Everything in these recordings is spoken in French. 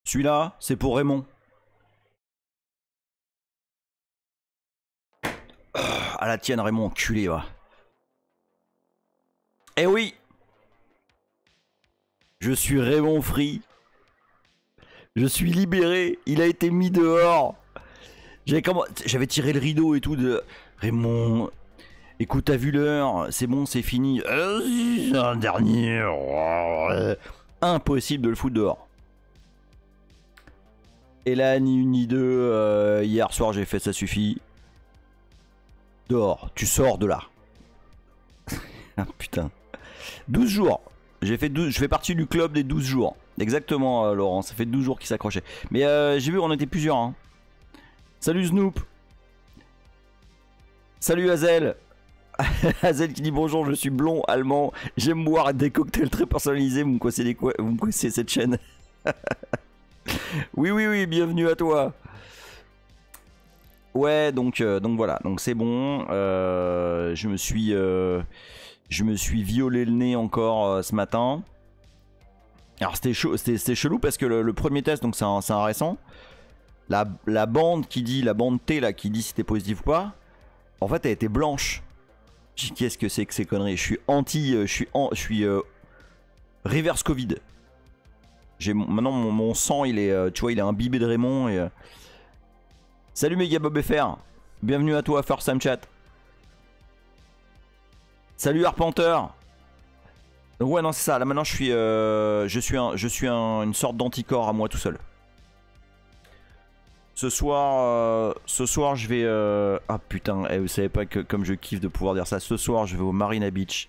Celui-là, c'est pour Raymond. À la tienne, Raymond, enculé, va. Eh oui, je suis Raymond Free. Je suis libéré. Il a été mis dehors. J'avais tiré le rideau et tout de... Raymond, écoute, t'as vu l'heure? C'est bon, c'est fini. Un dernier. Impossible de le foutre dehors. Et là, ni une ni deux, hier soir j'ai fait ça suffit. Dehors, tu sors de là. Ah putain. 12 jours. Je fais partie du club des 12 jours. Exactement, Laurent, ça fait 12 jours qu'il s'accrochait. Mais j'ai vu, on était plusieurs. Hein. Salut Snoop. Salut Hazel. Hazel qui dit bonjour, je suis blond, allemand. J'aime boire des cocktails très personnalisés. Vous me connaissez cette chaîne. Oui, bienvenue à toi. Ouais, donc voilà, donc c'est bon. Je me suis violé le nez encore ce matin. Alors c'était chelou parce que le premier test, donc c'est un récent. La bande la bande T là qui dit si c'était positif ou pas, en fait elle était blanche. Je dis qu'est-ce que c'est que ces conneries? Je suis reverse Covid. Maintenant mon sang il est, tu vois, il est imbibé de Raymond et... Salut Mega Bob FR, bienvenue à toi First Time Chat. Salut Arpenteur. Donc ouais non c'est ça, là maintenant je suis une sorte d'anticorps à moi tout seul. Ce soir je vais... Ah putain, vous savez pas que comme je kiffe de pouvoir dire ça. Ce soir je vais au Marina Beach.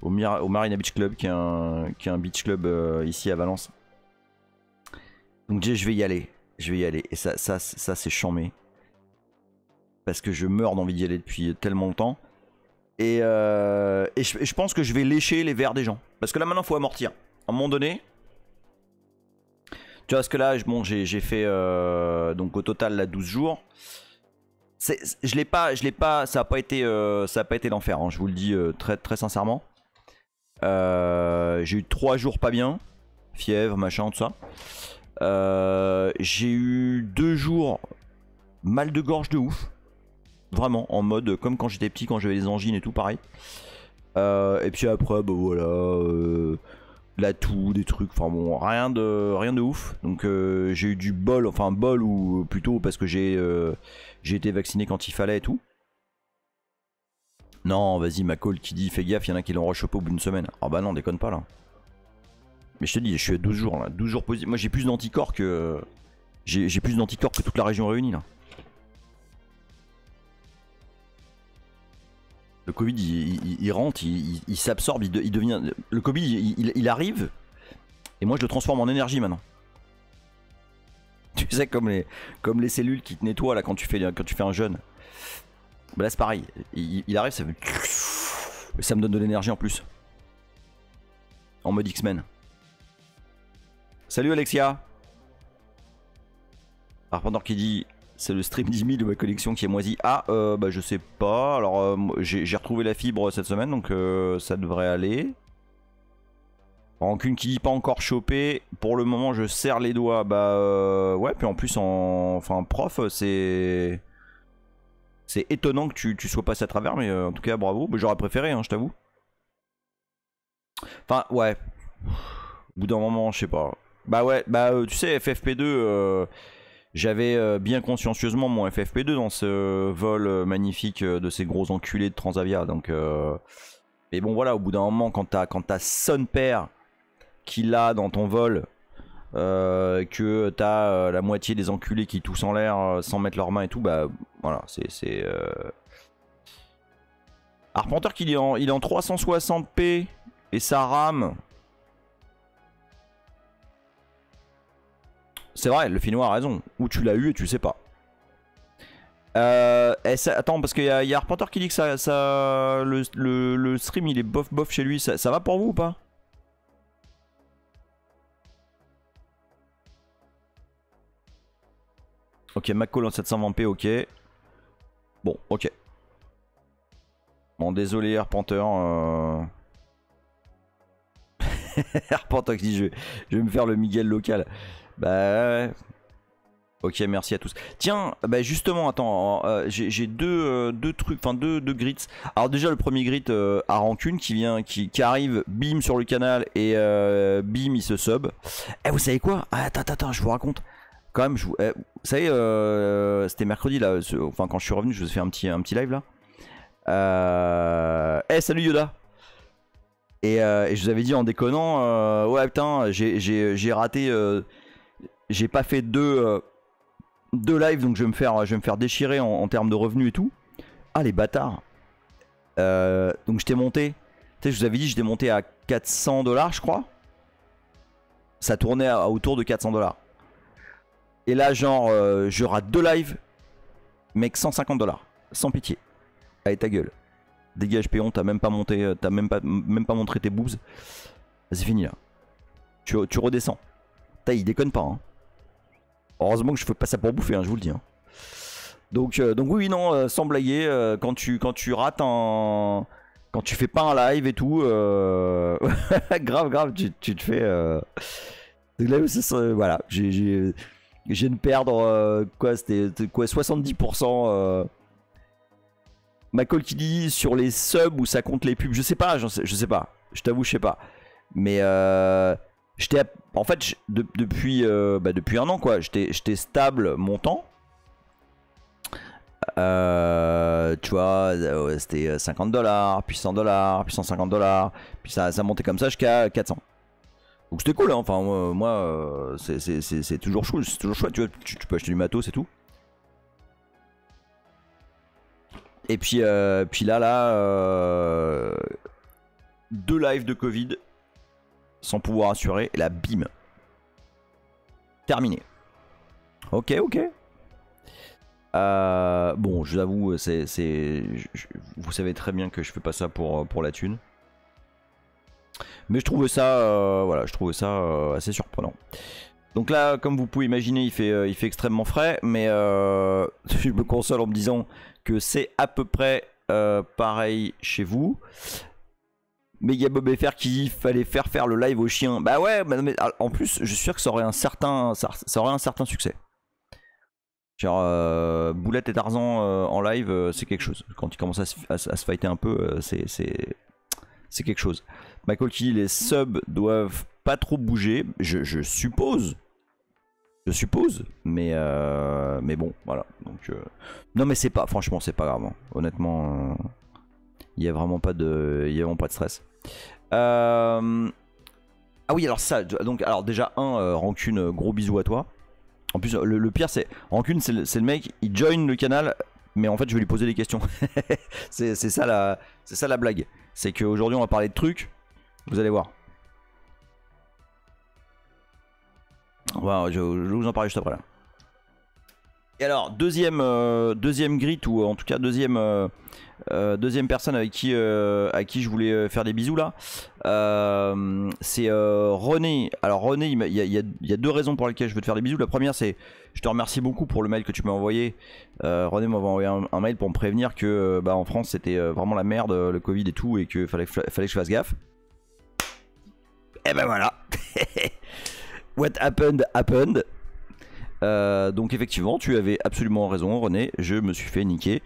Au Marina Beach Club qui est un beach club ici à Valence. Donc je vais y aller. Et ça c'est chambé. Parce que je meurs d'envie d'y aller depuis tellement longtemps. Et je pense que je vais lécher les verres des gens. Parce que là maintenant il faut amortir. À un moment donné... Tu vois, parce que là, bon, j'ai fait donc au total là 12 jours. Je l'ai pas, ça a pas été l'enfer, hein, je vous le dis très sincèrement. J'ai eu 3 jours pas bien, fièvre, machin, tout ça. J'ai eu 2 jours mal de gorge de ouf, vraiment, en mode comme quand j'étais petit, quand j'avais des angines et tout, pareil. Et puis après, bah voilà. La toux, des trucs, enfin bon, rien de ouf. Donc j'ai eu du bol, enfin bol ou plutôt parce que j'ai été vacciné quand il fallait et tout. Non, vas-y, ma call qui dit fais gaffe, il y en a qui l'ont rechopé au bout d'une semaine. Ah bah non, déconne pas là. Mais je te dis, je suis à 12 jours là, 12 jours positifs. Moi j'ai plus d'anticorps que... J'ai plus d'anticorps que toute la région réunie là. Le Covid, il rentre, il s'absorbe, il devient... Le Covid, il arrive, et moi je le transforme en énergie maintenant. Tu sais, comme les cellules qui te nettoient là quand tu fais un jeûne. Bah là c'est pareil, il arrive, ça fait... Ça me donne de l'énergie en plus. En mode X-Men. Salut Alexia. Arpenteur qui dit... C'est le stream 10 000 de ma collection qui est moisi. Ah, bah je sais pas. Alors, j'ai retrouvé la fibre cette semaine, donc ça devrait aller. Rancune qui dit pas encore chopé. Pour le moment, je serre les doigts. Bah ouais, puis en plus, enfin, prof, c'est étonnant que tu sois passé à travers, mais en tout cas, bravo. Bah, j'aurais préféré, hein, je t'avoue. Enfin, ouais. Au bout d'un moment, je sais pas. Bah ouais, bah tu sais, FFP2... J'avais bien consciencieusement mon FFP2 dans ce vol magnifique de ces gros enculés de Transavia. Donc, mais bon voilà, au bout d'un moment, quand t'as son père qui l'a dans ton vol, que t'as la moitié des enculés qui toussent en l'air sans mettre leurs mains et tout, bah voilà, c'est... Arpenteur qu'il est en 360p et ça rame. C'est vrai, le Finnois a raison. Ou tu l'as eu et tu le sais pas. Attends, parce qu'il y a Arpenteur qui dit que le stream il est bof chez lui. Ça va pour vous ou pas? Ok, McCall en 720p, ok. Bon, ok. Bon, désolé Arpenteur. Arpenteur qui dit je vais me faire le Miguel local. Bah ouais. Ok, merci à tous. Tiens, bah justement, attends, j'ai deux trucs, enfin deux grits. Alors déjà le premier grit à rancune qui vient, qui arrive, bim sur le canal et bim il se sub. Eh vous savez quoi? Ah, attends, je vous raconte. Quand même, vous savez, c'était mercredi là, enfin quand je suis revenu, je vous ai fait un petit live là. Eh salut Yoda. Et je vous avais dit en déconnant, ouais putain, j'ai raté, j'ai pas fait deux lives, donc je vais me faire déchirer en termes de revenus et tout. Ah les bâtards. Donc j'étais monté, tu sais, je vous avais dit, j'étais monté à 400 $, je crois. Ça tournait à autour de 400 $. Et là, genre, je rate 2 lives, mec, 150 $, sans pitié. Allez ta gueule. Dégage péon, t'as même pas monté, t'as même pas montré tes boobs. C'est fini là. Tu redescends. Il déconne pas. Hein. Heureusement que je fais pas ça pour bouffer, hein, je vous le dis. Hein. Donc oui, non, sans blaguer, quand tu rates un... Quand tu fais pas un live et tout, grave, tu te fais... Donc là, voilà, j'ai de perdre, quoi, c'était quoi, 70%... Ma call qui dit sur les subs où ça compte les pubs, je sais pas, je sais pas, je t'avoue, je sais pas. Mais j'étais, en fait, depuis un an, quoi, j'étais stable montant. Tu vois, c'était 50 $, puis 100 $, puis 150 $, puis ça montait comme ça jusqu'à 400. Donc c'était cool, hein. Enfin moi, c'est toujours chouette, tu vois, tu peux acheter du matos et tout. Et puis là, 2 lives de Covid sans pouvoir assurer, et là, bim. Terminé. Ok. Bon, je vous avoue, vous savez très bien que je fais pas ça pour la thune. Mais je trouvais ça, voilà, assez surprenant. Donc là, comme vous pouvez imaginer, il fait extrêmement frais, mais je me console en me disant que c'est à peu près pareil chez vous. Mais il y a Bob FR qui dit fallait faire le live au chien. Bah ouais, mais en plus, je suis sûr que ça aurait un certain succès. Genre Boulette et Tarzan en live, c'est quelque chose. Quand ils commencent à se fighter un peu, c'est quelque chose. Michael qui dit les subs doivent pas trop bouger, je suppose. Mais bon, voilà. Donc, non, mais c'est pas, franchement, c'est pas grave. Hein. Honnêtement, il y a vraiment pas de stress. Ah oui, alors ça, donc, alors déjà Rancune, gros bisous à toi. En plus, le pire, c'est Rancune, c'est le mec, il join le canal, mais en fait, je vais lui poser des questions. c'est ça la blague. C'est qu'aujourd'hui, on va parler de trucs. Vous allez voir. Voilà, je vous en parle juste après là. Et alors, deuxième grit, ou en tout cas deuxième personne avec qui je voulais faire des bisous là, c'est René. Alors René, il y a 2 raisons pour lesquelles je veux te faire des bisous. La première, c'est je te remercie beaucoup pour le mail que tu m'as envoyé. René m'avait envoyé un mail pour me prévenir que en France c'était vraiment la merde, le Covid et tout, et qu'il fallait que je fasse gaffe. Et ben voilà. What happened happened. Donc effectivement, tu avais absolument raison, René. Je me suis fait niquer.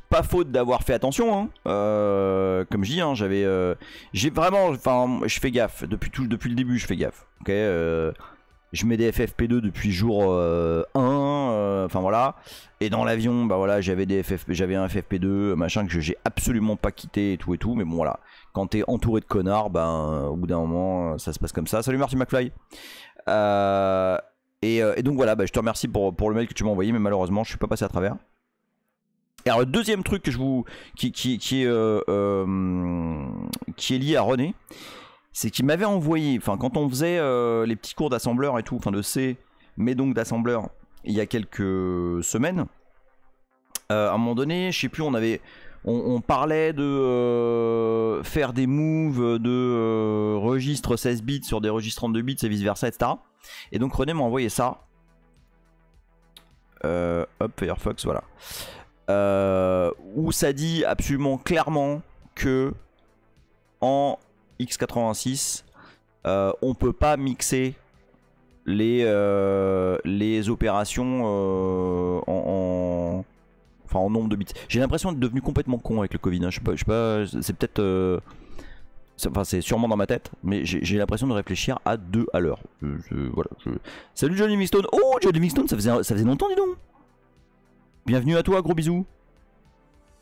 Pas faute d'avoir fait attention, hein. Comme je dis, hein, j'ai vraiment, enfin, je fais gaffe depuis le début, je fais gaffe. Ok, je mets des FFP2 depuis jour 1, enfin voilà. Et dans l'avion, bah voilà, j'avais un FFP2, machin que j'ai absolument pas quitté et tout, mais bon voilà. Quand t'es entouré de connards, ben au bout d'un moment, ça se passe comme ça. Salut Marty McFly. Et donc voilà, bah, je te remercie pour le mail que tu m'as envoyé, mais malheureusement, je suis pas passé à travers. Et alors le deuxième truc que qui est lié à René, c'est qu'il m'avait envoyé, enfin quand on faisait les petits cours d'assembleur et tout, enfin de C, mais donc d'assembleur, il y a quelques semaines, à un moment donné, je sais plus, on parlait de faire des moves de registres 16 bits sur des registres 32 bits et vice versa, etc. Et donc René m'a envoyé ça. Hop, Firefox, voilà. Où ça dit absolument clairement que en x86 on peut pas mixer les opérations enfin, en nombre de bits. J'ai l'impression d'être devenu complètement con avec le Covid. Hein. Je sais pas, c'est peut-être... Enfin, c'est sûrement dans ma tête, mais j'ai l'impression de réfléchir à 2 à l'heure. Voilà, Salut Johnny Livingstone. Oh, Johnny Livingstone, ça faisait longtemps, dis donc. Bienvenue à toi, gros bisous.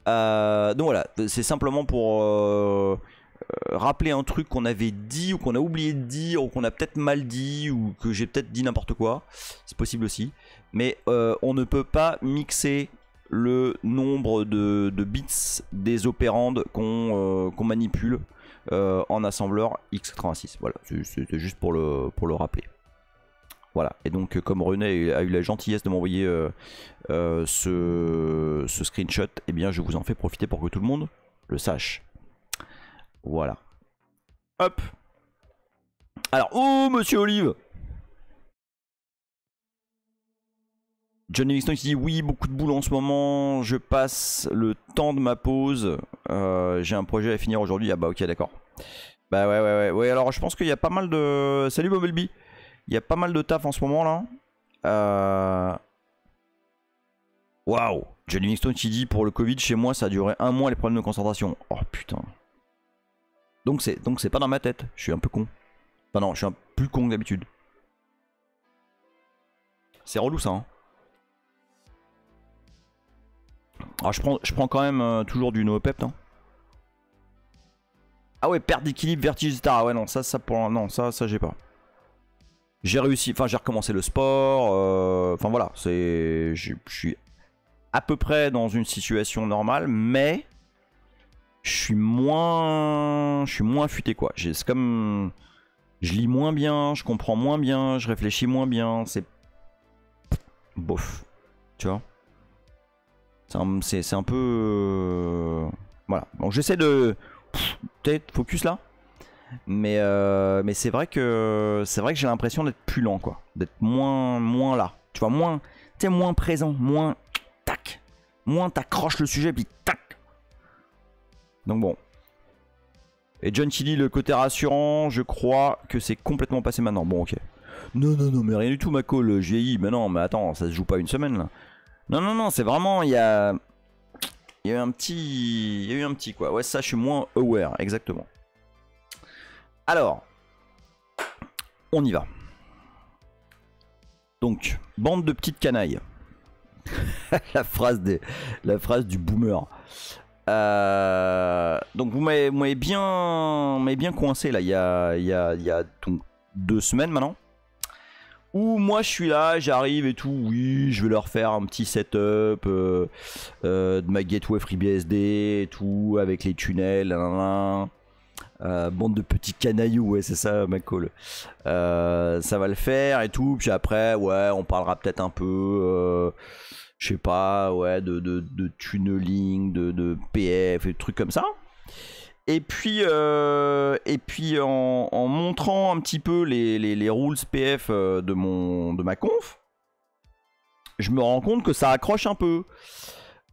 Donc voilà, c'est simplement pour rappeler un truc qu'on avait dit ou qu'on a oublié de dire ou qu'on a peut-être mal dit ou que j'ai peut-être dit n'importe quoi. C'est possible aussi. Mais on ne peut pas mixer le nombre de bits des opérandes qu'on manipule en assembleur x86. Voilà, c'était juste pour le rappeler. Voilà, et donc comme René a eu la gentillesse de m'envoyer ce screenshot, eh bien je vous en fais profiter pour que tout le monde le sache. Voilà. Hop. Alors, oh monsieur Olive. Johnny Livingstone qui dit oui, beaucoup de boulot en ce moment, je passe le temps de ma pause, j'ai un projet à finir aujourd'hui. Ah bah ok, d'accord. Bah ouais, alors je pense qu'il y a pas mal de... Salut Bumblebee. Il y a pas mal de taf en ce moment là. Waouh. Johnny Livingstone qui dit pour le Covid chez moi ça a duré 1 mois les problèmes de concentration. Oh putain. Donc c'est pas dans ma tête, je suis un peu con. Enfin non, je suis un plus con que d'habitude. C'est relou ça hein. Alors je prends quand même toujours du NoPep hein. Ah ouais, perte d'équilibre, vertige, etc. Ah ouais non, ça pour... Non, ça j'ai pas. J'ai réussi, enfin j'ai recommencé le sport, enfin voilà, je suis à peu près dans une situation normale, mais je suis moins affûté quoi. C'est comme, je lis moins bien, je comprends moins bien, je réfléchis moins bien, c'est bof, tu vois. C'est un peu, voilà. Donc j'essaie de peut-être focus là. Mais c'est vrai que j'ai l'impression d'être plus lent quoi, d'être moins là, tu vois, moins présent, moins tac, moins t'accroches le sujet puis tac. Donc bon. Et John Chili, le côté rassurant, je crois que c'est complètement passé maintenant. Bon ok. Non mais rien du tout ma call, je vieillis. Mais non mais attends, ça se joue pas une semaine là. Non c'est vraiment il y a eu un petit quoi. Ouais ça je suis moins aware exactement. Alors, on y va. Donc, bande de petites canailles. la phrase du boomer. Donc vous m'avez bien coincé là il y a donc 2 semaines maintenant. Où moi je suis là, j'arrive et tout, oui, je vais leur faire un petit setup de ma gateway FreeBSD et tout, avec les tunnels, nanana. Bande de petits canailloux, ouais c'est ça ma call. Ça va le faire et tout, puis après ouais on parlera peut-être un peu je sais pas ouais de tunneling, de PF et de trucs comme ça. Et puis en montrant un petit peu les rules PF de ma conf, je me rends compte que ça accroche un peu.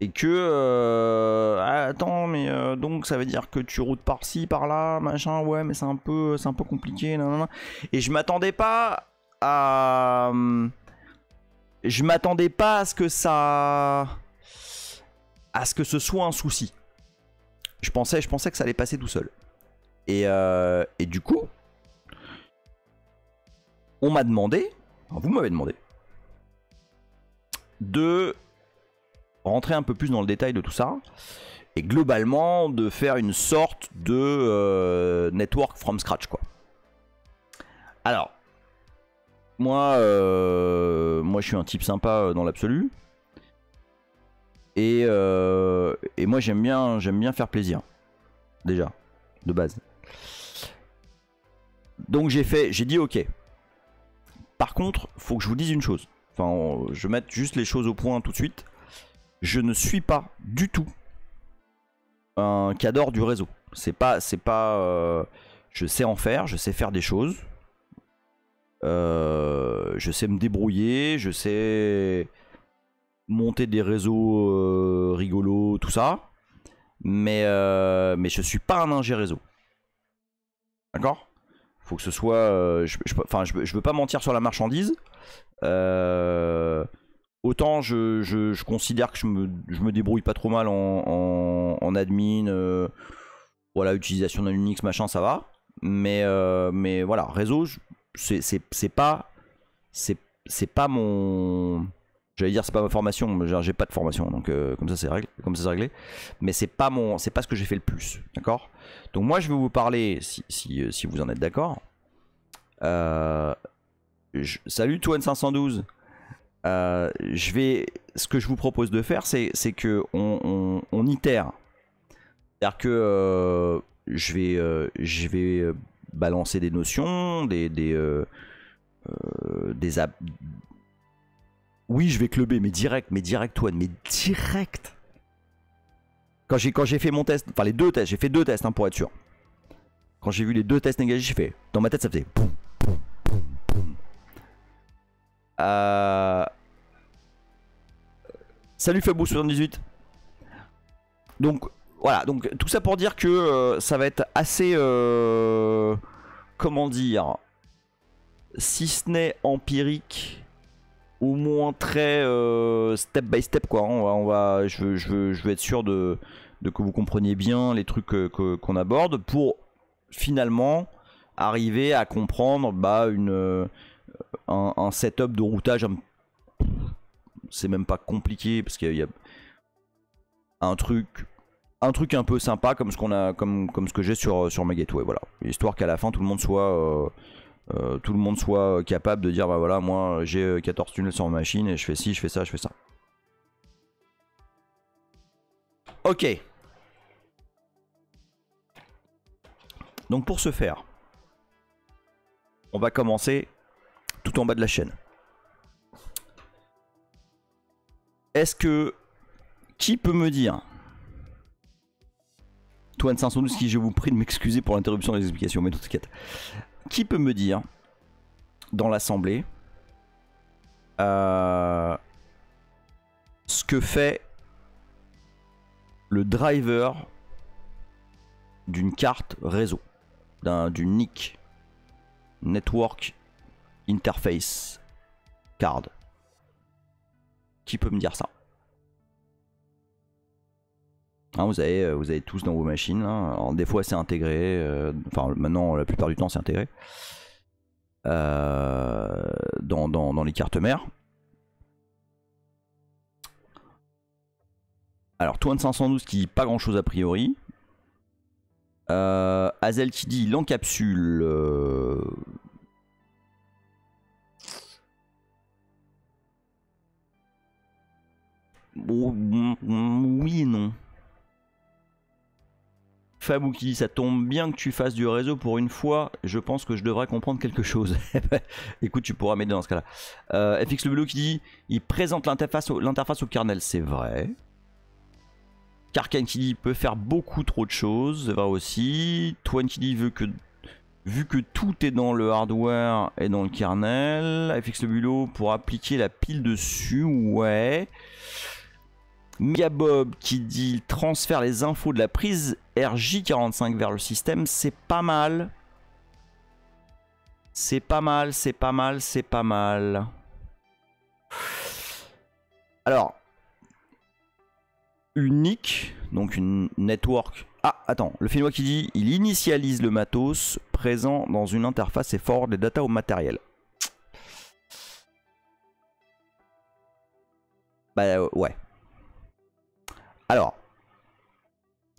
Et que attends mais donc ça veut dire que tu routes par-ci par-là machin, ouais mais c'est un peu compliqué nanana. Et je m'attendais pas à ce que ce soit un souci. Je pensais que ça allait passer tout seul. Et du coup on m'a demandé, enfin, vous m'avez demandé de rentrer un peu plus dans le détail de tout ça et globalement de faire une sorte de network from scratch quoi. Alors moi je suis un type sympa dans l'absolu et moi j'aime bien faire plaisir déjà de base. Donc j'ai dit ok. Par contre faut que je vous dise une chose, enfin je vais mettre juste les choses au point tout de suite. Je ne suis pas du tout un cadre du réseau. C'est pas je sais en faire, je sais faire des choses. Je sais me débrouiller, je sais monter des réseaux rigolos, tout ça. Mais je suis pas un ingé réseau. D'accord ? Faut que ce soit... enfin, je veux pas mentir sur la marchandise. Autant je considère que je me débrouille pas trop mal en admin. Voilà, utilisation d'un Unix, machin, ça va. Mais voilà, réseau, c'est pas mon... J'allais dire c'est pas ma formation, j'ai pas de formation, donc comme ça c'est réglé. Mais c'est pas ce que j'ai fait le plus, d'accord. Donc moi je vais vous parler, si vous en êtes d'accord. Salut Toine512. Ce que je vous propose de faire, c'est que on itère. C'est-à-dire que je vais balancer des notions, oui, je vais clubber, mais direct, Toine, mais direct. Quand j'ai fait mon test, enfin les deux tests, j'ai fait 2 tests hein, pour être sûr. Quand j'ai vu les 2 tests négatifs, j'ai fait, dans ma tête ça faisait boum, boum, boum, boum. Salut Fabou78. Donc voilà, donc tout ça pour dire que ça va être assez, comment dire, si ce n'est empirique, au moins très step by step quoi. Je veux être sûr de que vous compreniez bien les trucs qu'on aborde pour finalement arriver à comprendre un setup de routage. C'est même pas compliqué parce qu'il y a un truc un peu sympa comme ce que j'ai sur ma gateway, voilà, histoire qu'à la fin tout le monde soit capable de dire bah voilà, moi j'ai 14 tunnels sur ma machine et je fais ci, je fais ça, je fais ça. Ok. Donc pour ce faire, on va commencer tout en bas de la chaîne. Est-ce que... Qui peut me dire... Toine512, qui je vous prie de m'excuser pour l'interruption des explications, mais t'inquiète. Qui peut me dire, dans l'assemblée, ce que fait le driver d'une carte réseau, d'une NIC, Network Interface Card? Qui peut me dire ça? Hein, vous avez tous dans vos machines. Hein. Alors, des fois c'est intégré. Enfin maintenant la plupart du temps c'est intégré dans les cartes mères. Alors Toine512 qui dit pas grand chose a priori. Azel qui dit l'encapsule. Oui et non. Fabou qui dit ça tombe bien que tu fasses du réseau pour une fois, je pense que je devrais comprendre quelque chose. Écoute, tu pourras m'aider dans ce cas-là. FX le Boulot qui dit il présente l'interface au kernel, c'est vrai. Karkan qui dit il peut faire beaucoup trop de choses, c'est vrai aussi. Toine qui dit vu que tout est dans le hardware et dans le kernel, FX le Boulot pour appliquer la pile dessus, ouais. Megabob qui dit il transfère les infos de la prise RJ45 vers le système, c'est pas mal. C'est pas mal, c'est pas mal, c'est pas mal. Alors, unique, donc une network. Ah, attends, le Finnois qui dit il initialise le matos présent dans une interface et forward les data au matériel. Bah ouais. Alors,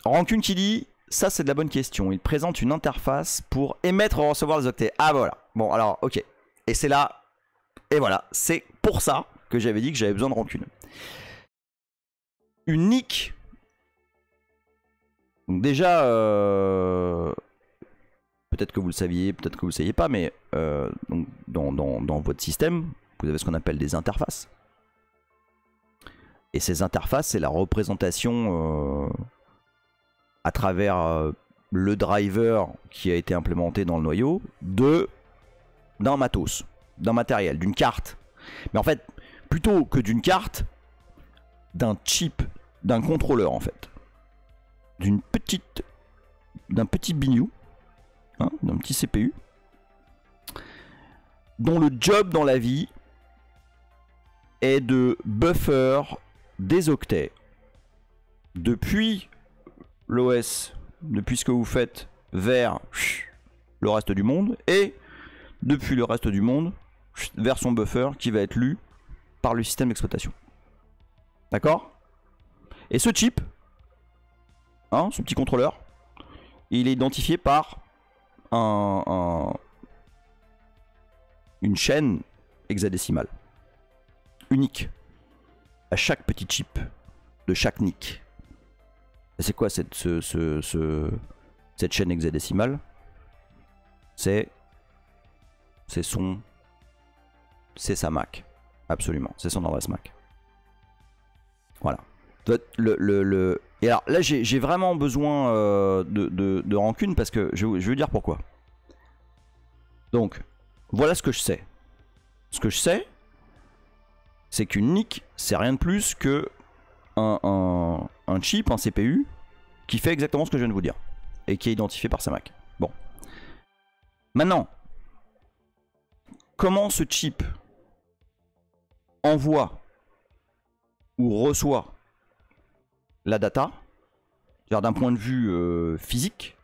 Rancune qui dit, ça c'est de la bonne question, il présente une interface pour émettre ou recevoir des octets. Ah voilà, bon alors ok, et c'est là, et voilà, c'est pour ça que j'avais dit que j'avais besoin de Rancune. Unique. Donc déjà, peut-être que vous le saviez, peut-être que vous le saviez pas, mais donc dans votre système, vous avez ce qu'on appelle des interfaces. Et ces interfaces, c'est la représentation à travers le driver qui a été implémenté dans le noyau d'un matos, d'un matériel, d'une carte. Mais en fait, plutôt que d'une carte, d'un chip, d'un contrôleur en fait. D'un petit biniou, hein, d'un petit CPU, dont le job dans la vie est de buffer des octets depuis l'OS, depuis ce que vous faites vers le reste du monde, et depuis le reste du monde vers son buffer qui va être lu par le système d'exploitation. D'accord? Et ce chip, hein, ce petit contrôleur, il est identifié par une chaîne hexadécimale unique à chaque petit chip de chaque NIC. C'est quoi cette chaîne hexadécimale? C'est sa MAC, absolument, c'est son adresse MAC. Voilà. Et alors là j'ai vraiment besoin de rancune parce que je vais vous dire pourquoi. Donc voilà ce que je sais. Ce que je sais, c'est qu'une NIC c'est rien de plus que un chip, un CPU qui fait exactement ce que je viens de vous dire et qui est identifié par sa MAC. Bon. Maintenant, comment ce chip envoie ou reçoit la data, d'un point de vue physique,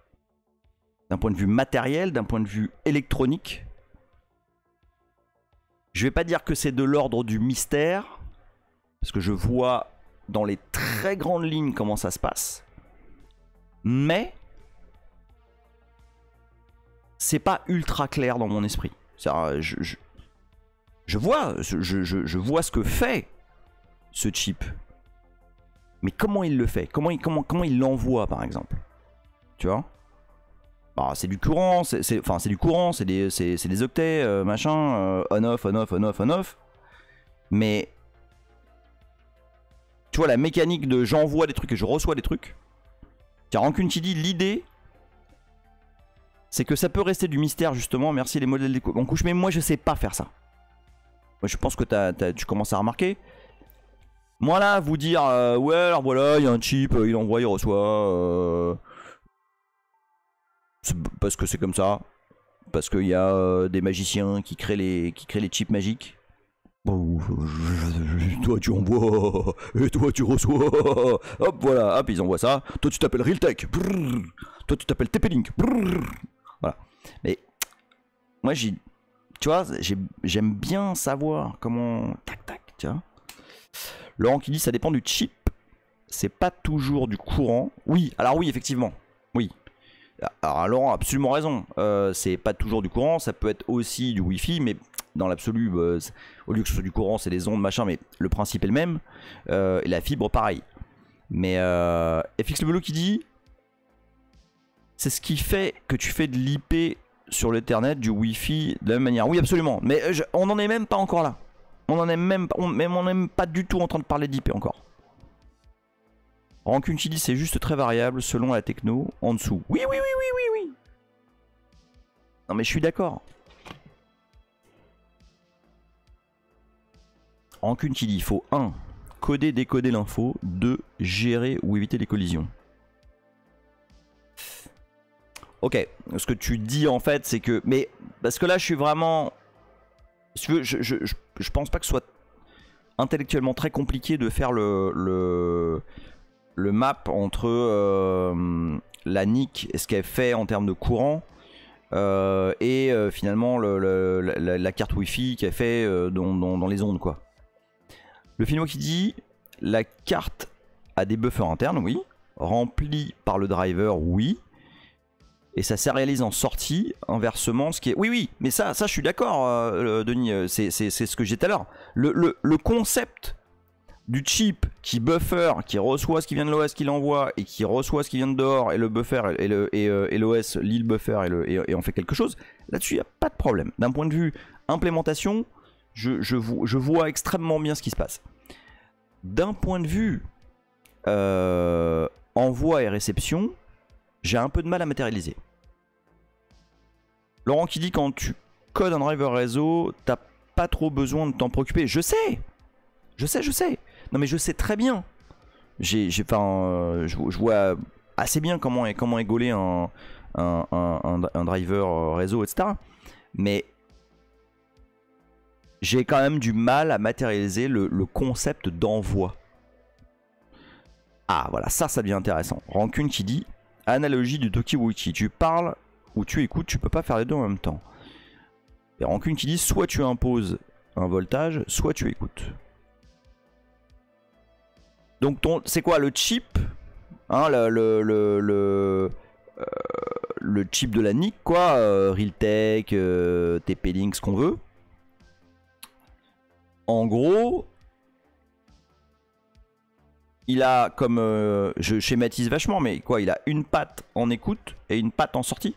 d'un point de vue matériel, d'un point de vue électronique. Je vais pas dire que c'est de l'ordre du mystère, parce que je vois dans les très grandes lignes comment ça se passe, mais c'est pas ultra clair dans mon esprit. Je vois ce que fait ce chip. Mais comment il le fait? Comment il l'envoie par exemple? Tu vois? Bah, c'est du courant, c'est du courant, c'est des octets, machin, on-off, on-off, on-off, on-off. Mais tu vois la mécanique de j'envoie des trucs et je reçois des trucs. Car Rancune qui dit l'idée, c'est que ça peut rester du mystère justement, merci les modèles en couche, mais moi je sais pas faire ça. Moi je pense que tu commences à remarquer. Moi là, vous dire, ouais alors voilà, il y a un chip, il envoie, il reçoit, parce que c'est comme ça, parce qu'il y a des magiciens qui créent les chips magiques. Bon, toi tu envoies, et toi tu reçois, hop voilà, hop ils envoient ça, toi tu t'appelles Realtek, toi tu t'appelles TP-Link, voilà. Mais moi tu vois, j'aime bien savoir comment, tac tac, tu vois. Laurent qui dit ça dépend du chip, c'est pas toujours du courant. Oui, alors oui, effectivement, oui. Alors Laurent a absolument raison, c'est pas toujours du courant, ça peut être aussi du Wi-Fi, mais dans l'absolu, au lieu que ce soit du courant, c'est des ondes, machin, mais le principe est le même, et la fibre pareil. Mais FX le Bello qui dit c'est ce qui fait que tu fais de l'IP sur l'Ethernet, du Wi-Fi de la même manière. Oui, absolument, mais on n'en est même pas encore là. On en est même pas du tout en train de parler d'IP encore. Rancune qui dit c'est juste très variable selon la techno en dessous. Oui. Non mais je suis d'accord. Rancune qui dit il faut 1. Coder, décoder l'info. 2. Gérer ou éviter les collisions. Ok, ce que tu dis en fait c'est que... Mais parce que là je suis vraiment... Si tu veux, je pense pas que ce soit intellectuellement très compliqué de faire le map entre la NIC et ce qu'elle fait en termes de courant et finalement la carte Wi-Fi qu'elle fait dans les ondes quoi. Le Filmo qui dit la carte a des buffers internes, oui. Remplis par le driver, oui. Et ça sérialise en sortie, inversement, ce qui est... Oui, mais ça je suis d'accord, Denis, c'est ce que j'ai dit tout à l'heure. Le concept du chip qui buffer, qui reçoit ce qui vient de l'OS, qui l'envoie, et qui reçoit ce qui vient de dehors, et le buffer, et l'OS lit le buffer, et on fait quelque chose, là-dessus, il n'y a pas de problème. D'un point de vue implémentation, je vois extrêmement bien ce qui se passe. D'un point de vue envoi et réception, j'ai un peu de mal à matérialiser. Laurent qui dit quand tu codes un driver réseau, t'as pas trop besoin de t'en préoccuper. Je sais. Non mais je sais très bien. Je vois assez bien comment est gaulé un driver réseau, etc. Mais j'ai quand même du mal à matérialiser le concept d'envoi. Ah voilà, ça devient intéressant. Rancune qui dit, analogie du Tokiwoki, tu parles ou tu écoutes, tu peux pas faire les deux en même temps. Et Rancune qui dit, soit tu imposes un voltage, soit tu écoutes. Donc c'est quoi le chip, hein, le chip de la NIC, quoi, Realtek, TP-Link, ce qu'on veut. En gros, il a comme, je schématise vachement, mais quoi, il a une patte en écoute et une patte en sortie.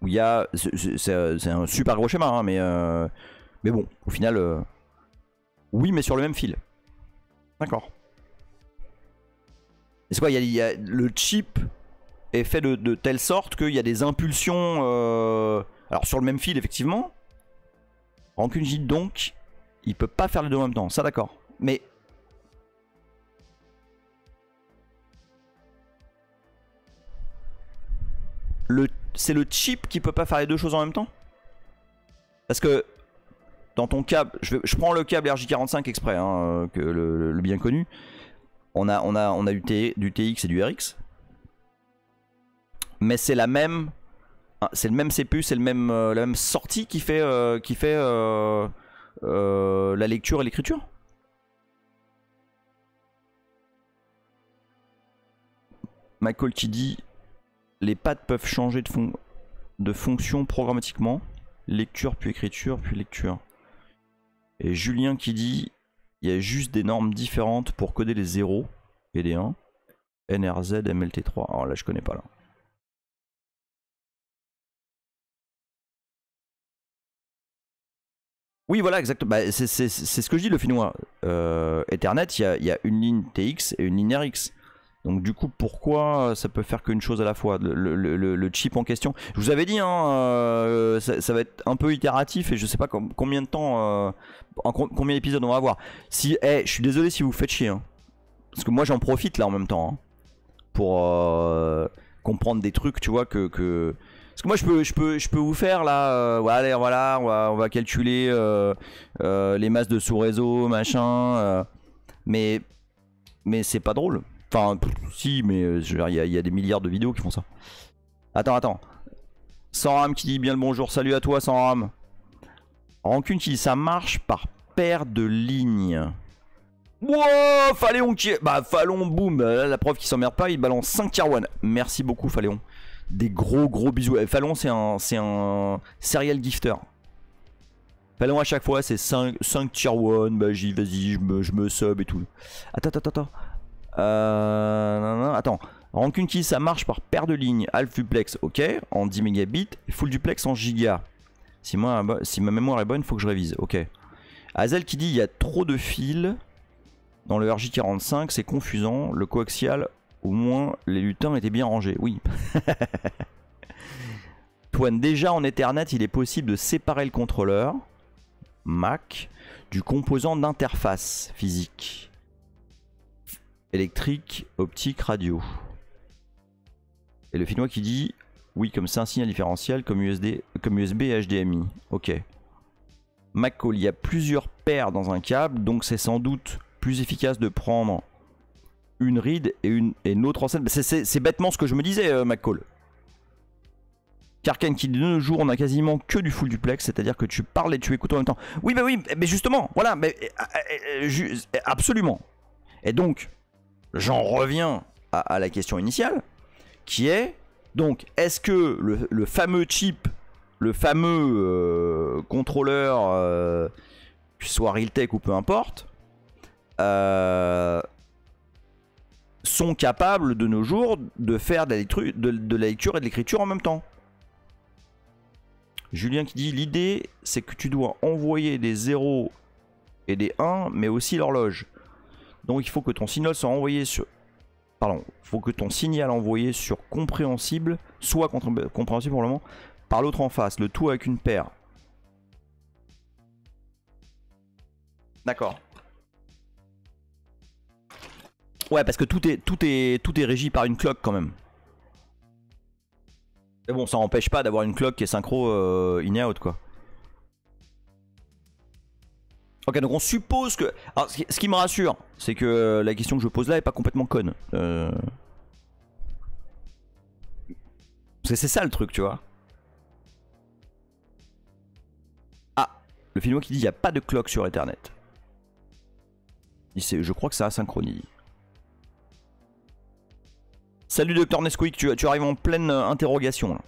Où il y a, c'est un super gros schéma, hein, mais bon, au final, oui, mais sur le même fil. D'accord. C'est quoi, le chip est fait de telle sorte qu'il y a des impulsions, alors sur le même fil effectivement. Rancune dit donc, il peut pas faire les deux en même temps, ça d'accord. Mais c'est le chip qui peut pas faire les deux choses en même temps? Parce que dans ton câble, je prends le câble RJ45 exprès, hein, que le bien connu. On a du TX et du RX. Mais c'est la même. C'est le même CPU, c'est la même sortie qui fait la lecture et l'écriture. Michael qui dit, les pattes peuvent changer de fonction programmatiquement. Lecture puis écriture puis lecture. Et Julien qui dit, il y a juste des normes différentes pour coder les 0 et les 1. NRZ, MLT3. Alors là je connais pas là. Oui, voilà, exactement. Bah, c'est ce que je dis, le finnois. Ethernet, il y a une ligne TX et une ligne RX. Donc du coup, pourquoi ça peut faire qu'une chose à la fois, le chip en question. Je vous avais dit, hein, ça va être un peu itératif et je sais pas combien de temps, combien d'épisodes on va avoir. Si, je suis désolé si vous faites chier, hein, parce que moi j'en profite là en même temps, hein, pour comprendre des trucs, tu vois, parce que moi je peux vous faire là, voilà, on va calculer les masses de sous-réseau, machin, mais c'est pas drôle. Enfin, si, mais il y a des milliards de vidéos qui font ça. Attends. Sans rame qui dit bien le bonjour, salut à toi sans rame. Rancune qui dit ça marche par paire de lignes. Wow, Faléon qui est... Bah, Falon, boum, la prof qui s'emmerde pas, il balance 5 tier 1. Merci beaucoup, Faléon. Des gros bisous. Falon, c'est un serial gifter. Falon, à chaque fois, c'est 5 tier 1. Bah, vas-y, je me sub et tout. Attends. Attends. Rancune qui ça marche par paire de lignes. Half duplex, ok, en 10 mégabits. Et full duplex en giga. Si ma mémoire est bonne, faut que je révise. Ok. Hazel qui dit il y a trop de fils. Dans le RJ45, c'est confusant. Le coaxial, au moins, les lutins étaient bien rangés. Oui. Toine, déjà en Ethernet, il est possible de séparer le contrôleur, Mac, du composant d'interface physique. Électrique, optique, radio. Et le finnois qui dit, oui, comme c'est un signal différentiel, comme USB et HDMI. Ok. McCall, il y a plusieurs paires dans un câble, donc c'est sans doute plus efficace de prendre une read et une autre enceinte. C'est bêtement ce que je me disais, McCall. Karken qui dit de nos jours on a quasiment que du full duplex, c'est-à-dire que tu parles et tu écoutes en même temps. Oui, mais justement, voilà, absolument. Et donc, j'en reviens à la question initiale, qui est, donc, est-ce que le fameux chip, le fameux contrôleur, soit Realtek ou peu importe, sont capables de nos jours de faire de la lecture et de l'écriture en même temps? Julien qui dit l'idée c'est que tu dois envoyer des 0 et des 1 mais aussi l'horloge. Donc il faut que ton signal soit envoyé sur... Pardon, faut que ton signal envoyé sur compréhensible soit compréhensible pour le moment par l'autre en face, le tout avec une paire. D'accord. Ouais, parce que tout est régi par une clock quand même. Mais bon, ça n'empêche pas d'avoir une clock qui est synchro in et out quoi. Ok, donc on suppose que... Alors, ce qui me rassure, c'est que la question que je pose là est pas complètement conne. Parce que c'est ça le truc, tu vois. Ah, le film qui dit il n'y a pas de clock sur Ethernet. Je crois que ça asynchronise. Salut Dr Nesquik, tu arrives en pleine interrogation là.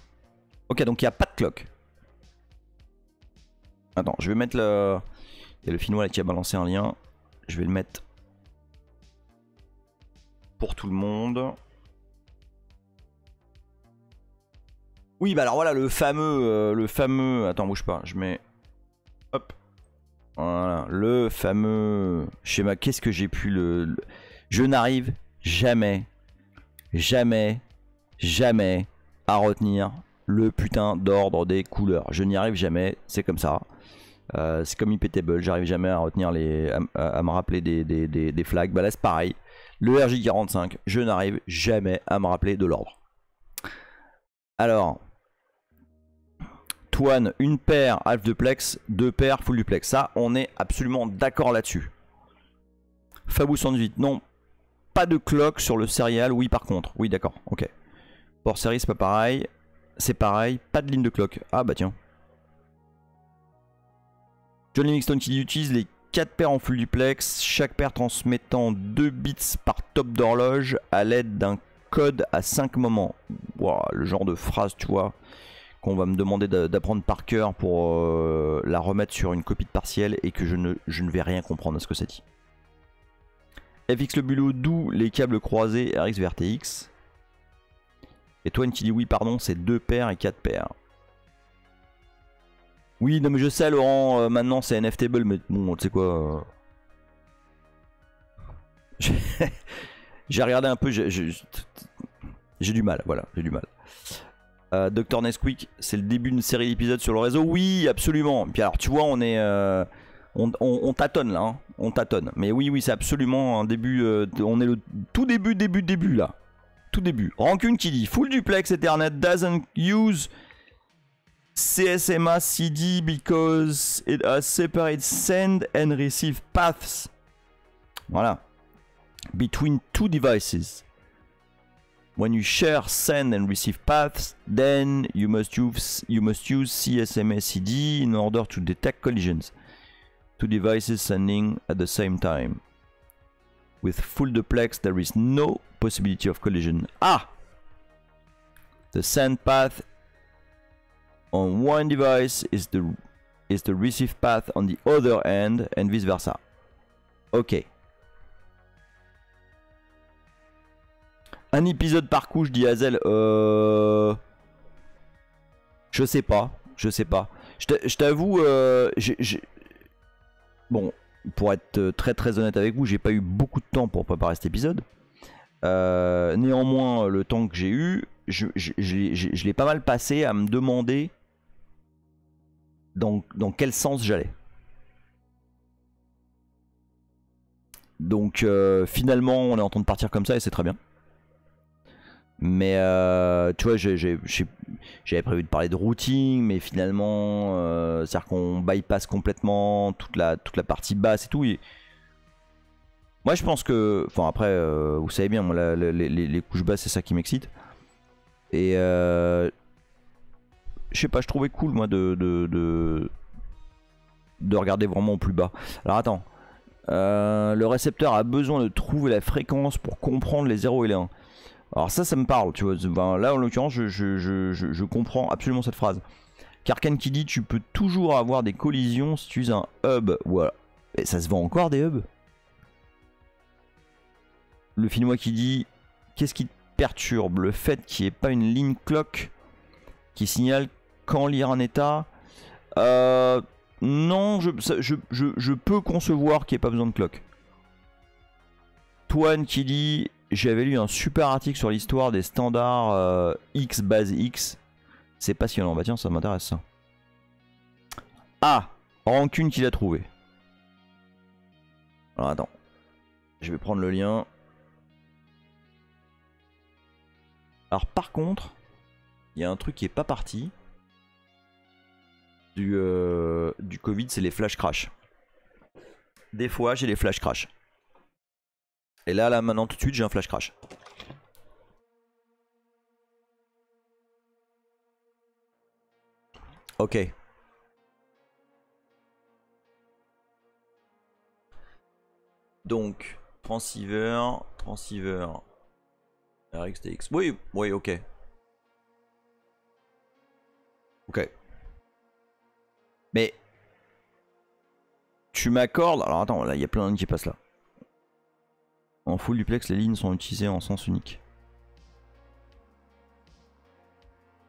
Ok, donc il n'y a pas de clock. Attends, je vais mettre le... Il y a le Finnois là qui a balancé un lien. Je vais le mettre pour tout le monde. Oui, bah alors voilà, le fameux... Attends, bouge pas, je mets... Hop. Voilà, le fameux schéma. Qu'est-ce que j'ai pu Je n'arrive jamais à retenir le putain d'ordre des couleurs. Je n'y arrive jamais, c'est comme ça. C'est comme Iptable, j'arrive jamais à retenir à me rappeler des flags. Bah là c'est pareil. Le RJ45, je n'arrive jamais à me rappeler de l'ordre. Alors, Twan, une paire half duplex, deux paires full duplex. Ça, on est absolument d'accord là-dessus. Fabou 118, non. Pas de clock sur le serial, oui par contre. Oui d'accord, ok. Port série c'est pas pareil. C'est pareil, pas de ligne de clock. Ah bah tiens. John Livingstone qui utilise les 4 paires en full duplex, chaque paire transmettant 2 bits par top d'horloge à l'aide d'un code à 5 moments. Wow, le genre de phrase, tu vois, qu'on va me demander d'apprendre par cœur pour la remettre sur une copie de partiel et que je ne vais rien comprendre à ce que ça dit. FX le bulot, d'où les câbles croisés RX VRTX. Et Twan qui dit oui, pardon, c'est 2 paires et 4 paires. Oui, non mais je sais Laurent, maintenant c'est NFTable, mais bon, tu sais quoi... J'ai regardé un peu, j'ai du mal, voilà, j'ai du mal. Dr Nesquik, c'est le début d'une série d'épisodes sur le réseau. Oui, absolument. Puis alors, tu vois, on est... on tâtonne là, hein. On tâtonne. Mais oui, oui, c'est absolument un début... on est le tout début là. Tout début. Rancune qui dit full duplex Ethernet doesn't use CSMA CD because it has separate send and receive paths. Voilà. Between two devices. When you share send and receive paths, then you must use CSMA CD in order to detect collisions. Two devices sending at the same time. With full duplex, there is no possibility of collision. Ah! The send path on one device is the receive path on the other end, and vice versa. Ok. Un épisode par couche, dit Hazel. Je sais pas. Je sais pas. Je t'avoue, bon, pour être très très honnête avec vous, j'ai pas eu beaucoup de temps pour préparer cet épisode. Néanmoins, le temps que j'ai eu, je l'ai pas mal passé à me demander dans quel sens j'allais. Donc finalement, on est en train de partir comme ça et c'est très bien. Mais tu vois, j'avais prévu de parler de routing, mais finalement, c'est-à-dire qu'on bypass complètement toute la partie basse et tout. Et moi, je pense que, enfin après, vous savez bien, moi, les couches basses, c'est ça qui m'excite. Et je sais pas, je trouvais cool, moi, de regarder vraiment au plus bas. Alors attends, le récepteur a besoin de trouver la fréquence pour comprendre les 0 et les 1. Alors ça me parle, tu vois. Ben, là, en l'occurrence, je comprends absolument cette phrase. Karkan qui dit tu peux toujours avoir des collisions si tu utilises un hub. Voilà. Et ça se vend encore des hubs. Le Finnois qui dit qu'est-ce qui te perturbe? Le fait qu'il n'y ait pas une ligne clock qui signale quand lire un état. Non, je peux concevoir qu'il n'y ait pas besoin de clock. Twan qui dit j'avais lu un super article sur l'histoire des standards X base X. C'est passionnant. Bah tiens, ça m'intéresse ça. Ah, Rancune qui l'a trouvé. Alors attends. Je vais prendre le lien. Alors par contre, Il y a un truc qui est pas parti du Covid, c'est les flash crash. Des fois, j'ai les flash crash. Et là, maintenant, tout de suite, j'ai un flash crash. Ok. Donc, transceiver, RxTX. Oui, oui, ok. Ok. Mais tu m'accordes. Alors attends, là il y a plein de lignes qui passent là. En full duplex, les lignes sont utilisées en sens unique.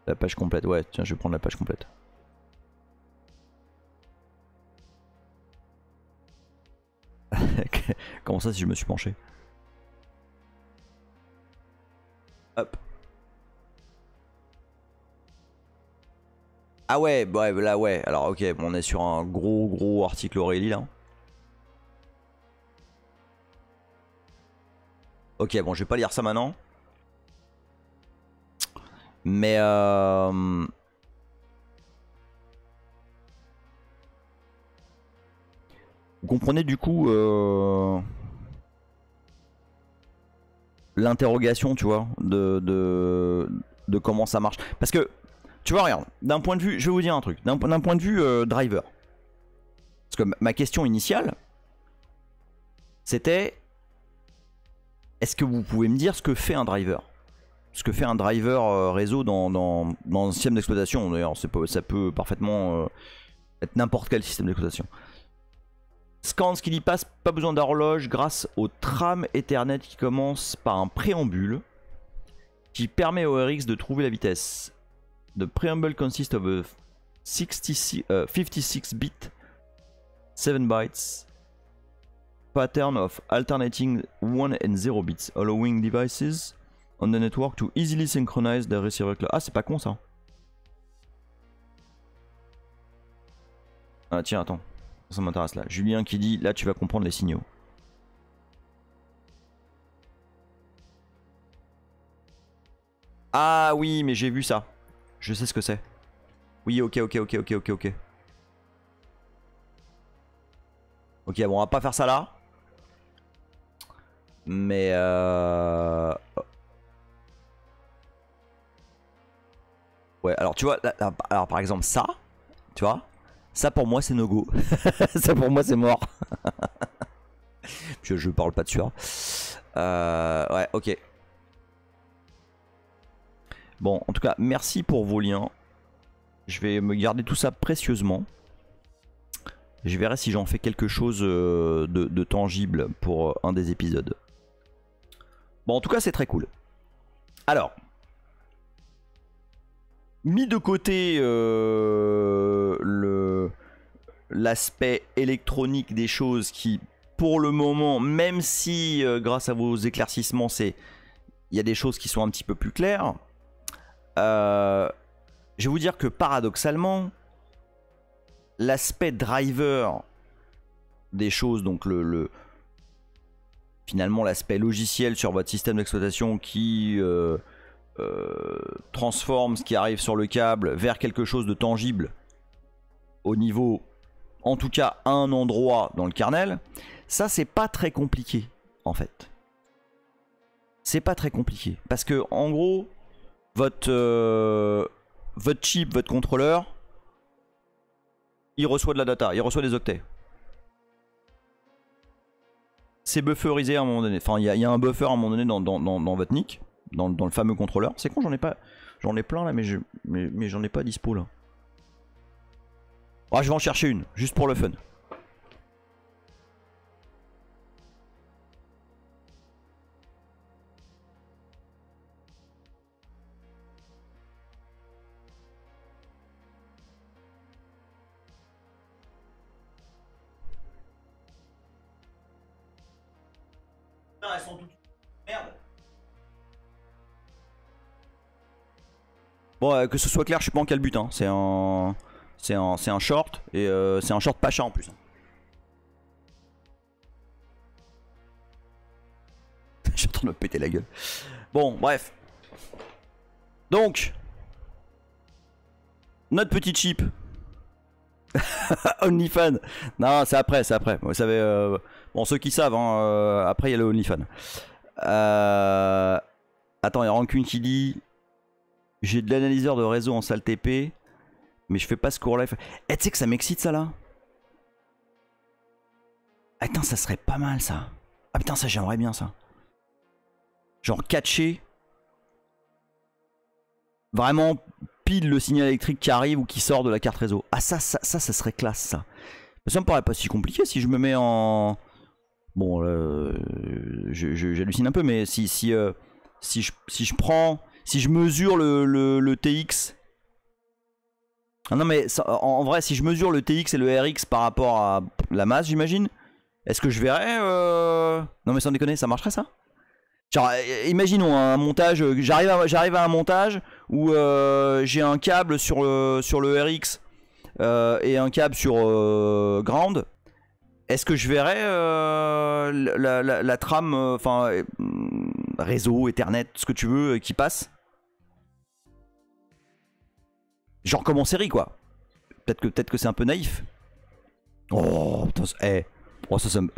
La page complète, ouais, tiens, je vais prendre la page complète. Comment ça si je me suis penché? Hop. Ah ouais, bah là ouais, alors ok, bon, on est sur un gros article Aurélie là. Ok, bon, je vais pas lire ça maintenant. Mais vous comprenez du coup l'interrogation, tu vois, de comment ça marche. Parce que, tu vois, regarde, d'un point de vue, je vais vous dire un truc, d'un point de vue driver. Parce que ma question initiale, c'était, est-ce que vous pouvez me dire ce que fait un driver? Ce que fait un driver réseau dans un système d'exploitation. D'ailleurs, ça peut parfaitement être n'importe quel système d'exploitation. Scan ce qu'il y passe, pas besoin d'horloge grâce au tram Ethernet qui commence par un préambule qui permet au RX de trouver la vitesse. The preamble consists of a 56 bit 7 bytes pattern of alternating 1 and 0 bits, allowing devices on the network to easily synchronize their receiver clock. Ah, c'est pas con ça. Ah tiens, attends. Ça m'intéresse là. Julien qui dit, là tu vas comprendre les signaux. Ah oui, mais j'ai vu ça. Je sais ce que c'est. Oui, ok. Ok, bon, on va pas faire ça là. Mais ouais, alors tu vois, alors par exemple ça, tu vois, ça pour moi c'est no go. Ça pour moi c'est mort. Je parle pas de sueur. Ouais, ok. Bon, en tout cas, merci pour vos liens. Je vais me garder tout ça précieusement. Je verrai si j'en fais quelque chose de tangible pour un des épisodes. Bon, en tout cas, c'est très cool. Alors, mis de côté l'aspect électronique des choses qui, pour le moment, même si grâce à vos éclaircissements, il y a des choses qui sont un petit peu plus claires, je vais vous dire que paradoxalement, l'aspect driver des choses, donc finalement l'aspect logiciel sur votre système d'exploitation qui transforme ce qui arrive sur le câble vers quelque chose de tangible au niveau, en tout cas à un endroit dans le kernel, ça c'est pas très compliqué en fait. C'est pas très compliqué parce que en gros votre chip, votre contrôleur, il reçoit de la data, il reçoit des octets. C'est bufferisé à un moment donné. Enfin, il y a un buffer à un moment donné dans votre NIC, dans le fameux contrôleur. C'est con, j'en ai plein là, mais j'en ai pas dispo là. Ah, je vais en chercher une, juste pour le fun. Elles sont toutes... Merde. Bon, que ce soit clair, je sais pas en quel but. Hein. C'est un short et c'est un short Pacha en plus. Je suis en train de me péter la gueule. Bon, bref. Donc, notre petit chip. OnlyFans. Non, c'est après, c'est après. Vous savez, bon, ceux qui savent, hein, après il y a le OnlyFans. Attends, il y a Rancune qui dit j'ai de l'analyseur de réseau en salle TP, mais je fais pas ce cours-là. Eh, tu sais que ça m'excite ça là. Ah, putain, ça serait pas mal ça. Ah putain, ça j'aimerais bien ça. Genre catcher vraiment pile le signal électrique qui arrive ou qui sort de la carte réseau. Ah ça serait classe ça. Ça me paraît pas si compliqué si je me mets en... Bon, j'hallucine un peu, mais si je prends... Si je mesure le TX... Ah non mais ça, en vrai, si je mesure le TX et le RX par rapport à la masse, j'imagine, est-ce que je verrais... Non mais sans déconner, ça marcherait ça? Genre, imaginons un montage, j'arrive à un montage où j'ai un câble sur le RX et un câble sur ground. Est-ce que je verrais la trame, enfin réseau, Ethernet, ce que tu veux, qui passe? Genre comme en série quoi. Peut-être que c'est un peu naïf. Oh putain, oh ça me,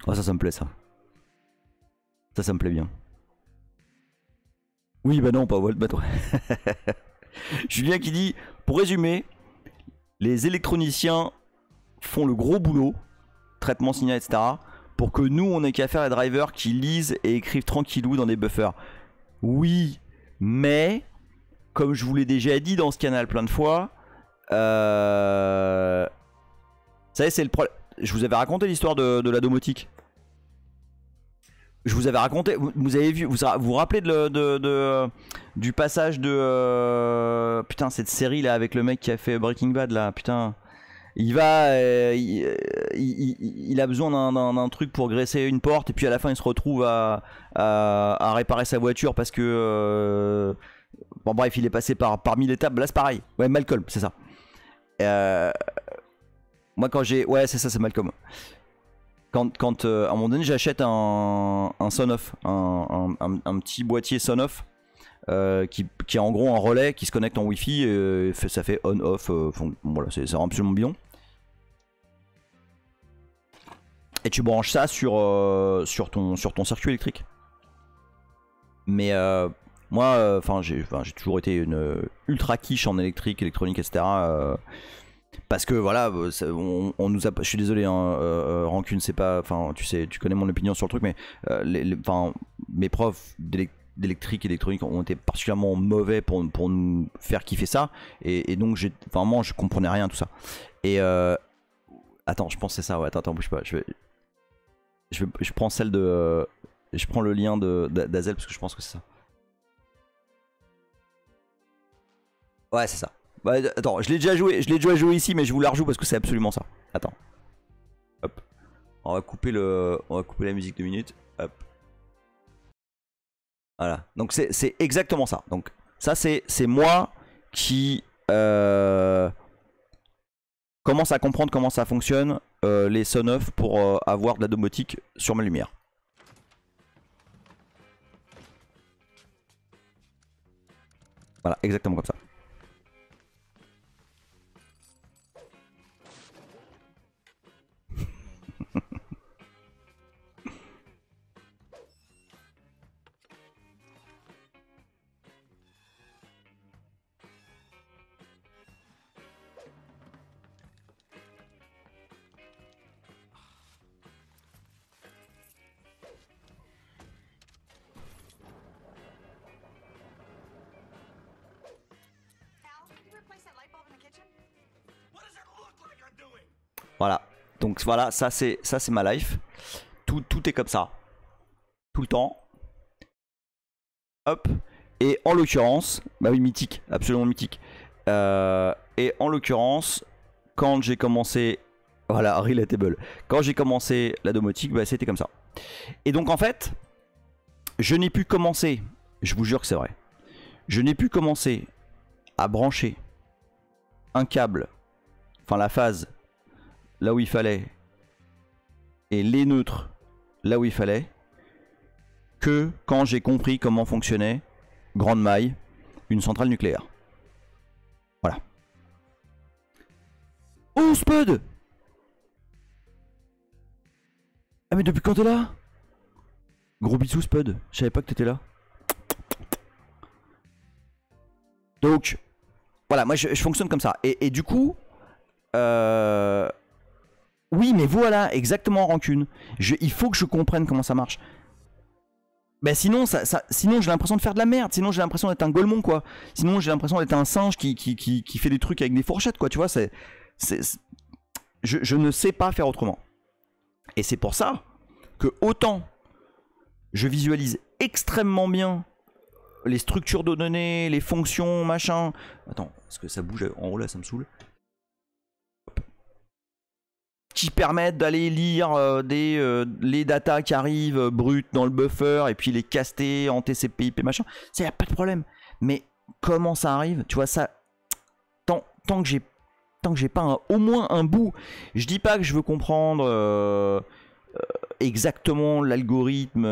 oh ça me plaît ça. Ça me plaît bien. Oui, bah non, pas Volt Battle. Julien qui dit, pour résumer, les électroniciens font le gros boulot, traitement signal, etc. Pour que nous, on ait qu'à faire les drivers qui lisent et écrivent tranquillou dans des buffers. Oui, mais, comme je vous l'ai déjà dit dans ce canal plein de fois, vous savez, c'est le problème. Je vous avais raconté l'histoire de la domotique. Je vous avais raconté, vous avez vu, vous rappelez du passage de putain, cette série là avec le mec qui a fait Breaking Bad là, putain, il va, il a besoin d'un truc pour graisser une porte et puis à la fin il se retrouve à réparer sa voiture parce que bon bref, il est passé par 1000 étapes. Là c'est pareil, ouais, Malcolm, c'est ça. Moi quand j'ai, ouais c'est ça, c'est Malcolm. Quand à un moment donné j'achète un Sonoff, un petit boîtier Sonoff qui est en gros un relais qui se connecte en Wi-Fi et ça fait on-off, voilà, c'est absolument bidon. Et tu branches ça sur ton circuit électrique. Mais moi, enfin j'ai toujours été une ultra quiche en électronique, etc. Parce que voilà, on nous a, je suis désolé, hein, Rancune, c'est pas, enfin tu sais, tu connais mon opinion sur le truc, mais mes profs d'électrique, électronique ont été particulièrement mauvais pour nous faire kiffer ça, et donc vraiment je comprenais rien à tout ça. Et attends, je pense que c'est ça, ouais, attends, bouge pas, je prends celle de, je prends le lien d'Azel parce que je pense que c'est ça. Ouais, c'est ça. Bah, attends, je l'ai déjà joué ici, mais je vous la rejoue parce que c'est absolument ça. Attends. Hop. On va couper la musique 2 minutes. Hop. Voilà. Donc c'est exactement ça. Donc ça c'est moi qui commence à comprendre comment ça fonctionne les Sonoff pour avoir de la domotique sur ma lumière. Voilà, exactement comme ça. Voilà, donc voilà, ça c'est ma life. Tout est comme ça, tout le temps. Hop. Et en l'occurrence, bah oui, mythique, absolument mythique. Et en l'occurrence, quand j'ai commencé, voilà, relatable. Quand j'ai commencé la domotique, bah c'était comme ça. Et donc en fait, je n'ai pu commencer, je vous jure que c'est vrai, je n'ai pu commencer à brancher un câble, enfin la phase là où il fallait et les neutres là où il fallait, que quand j'ai compris comment fonctionnait grande maille une centrale nucléaire. Voilà. Oh Spud! Ah mais depuis quand t'es là? Gros bisous Spud, je savais pas que t'étais là. Donc, voilà, moi je fonctionne comme ça. Et du coup, oui mais voilà, exactement Rancune. Il faut que je comprenne comment ça marche. Ben sinon, sinon j'ai l'impression de faire de la merde, sinon j'ai l'impression d'être un golemon quoi. Sinon j'ai l'impression d'être un singe qui fait des trucs avec des fourchettes quoi, tu vois, je ne sais pas faire autrement. Et c'est pour ça que autant je visualise extrêmement bien les structures de données, les fonctions, machin. Attends, est-ce que ça bouge en haut là, ça me saoule. Qui permettent d'aller lire les datas qui arrivent brutes dans le buffer et puis les caster en TCP/IP machin. Ça y a pas de problème. Mais comment ça arrive? Tu vois ça, tant que j'ai pas au moins un bout. Je dis pas que je veux comprendre exactement l'algorithme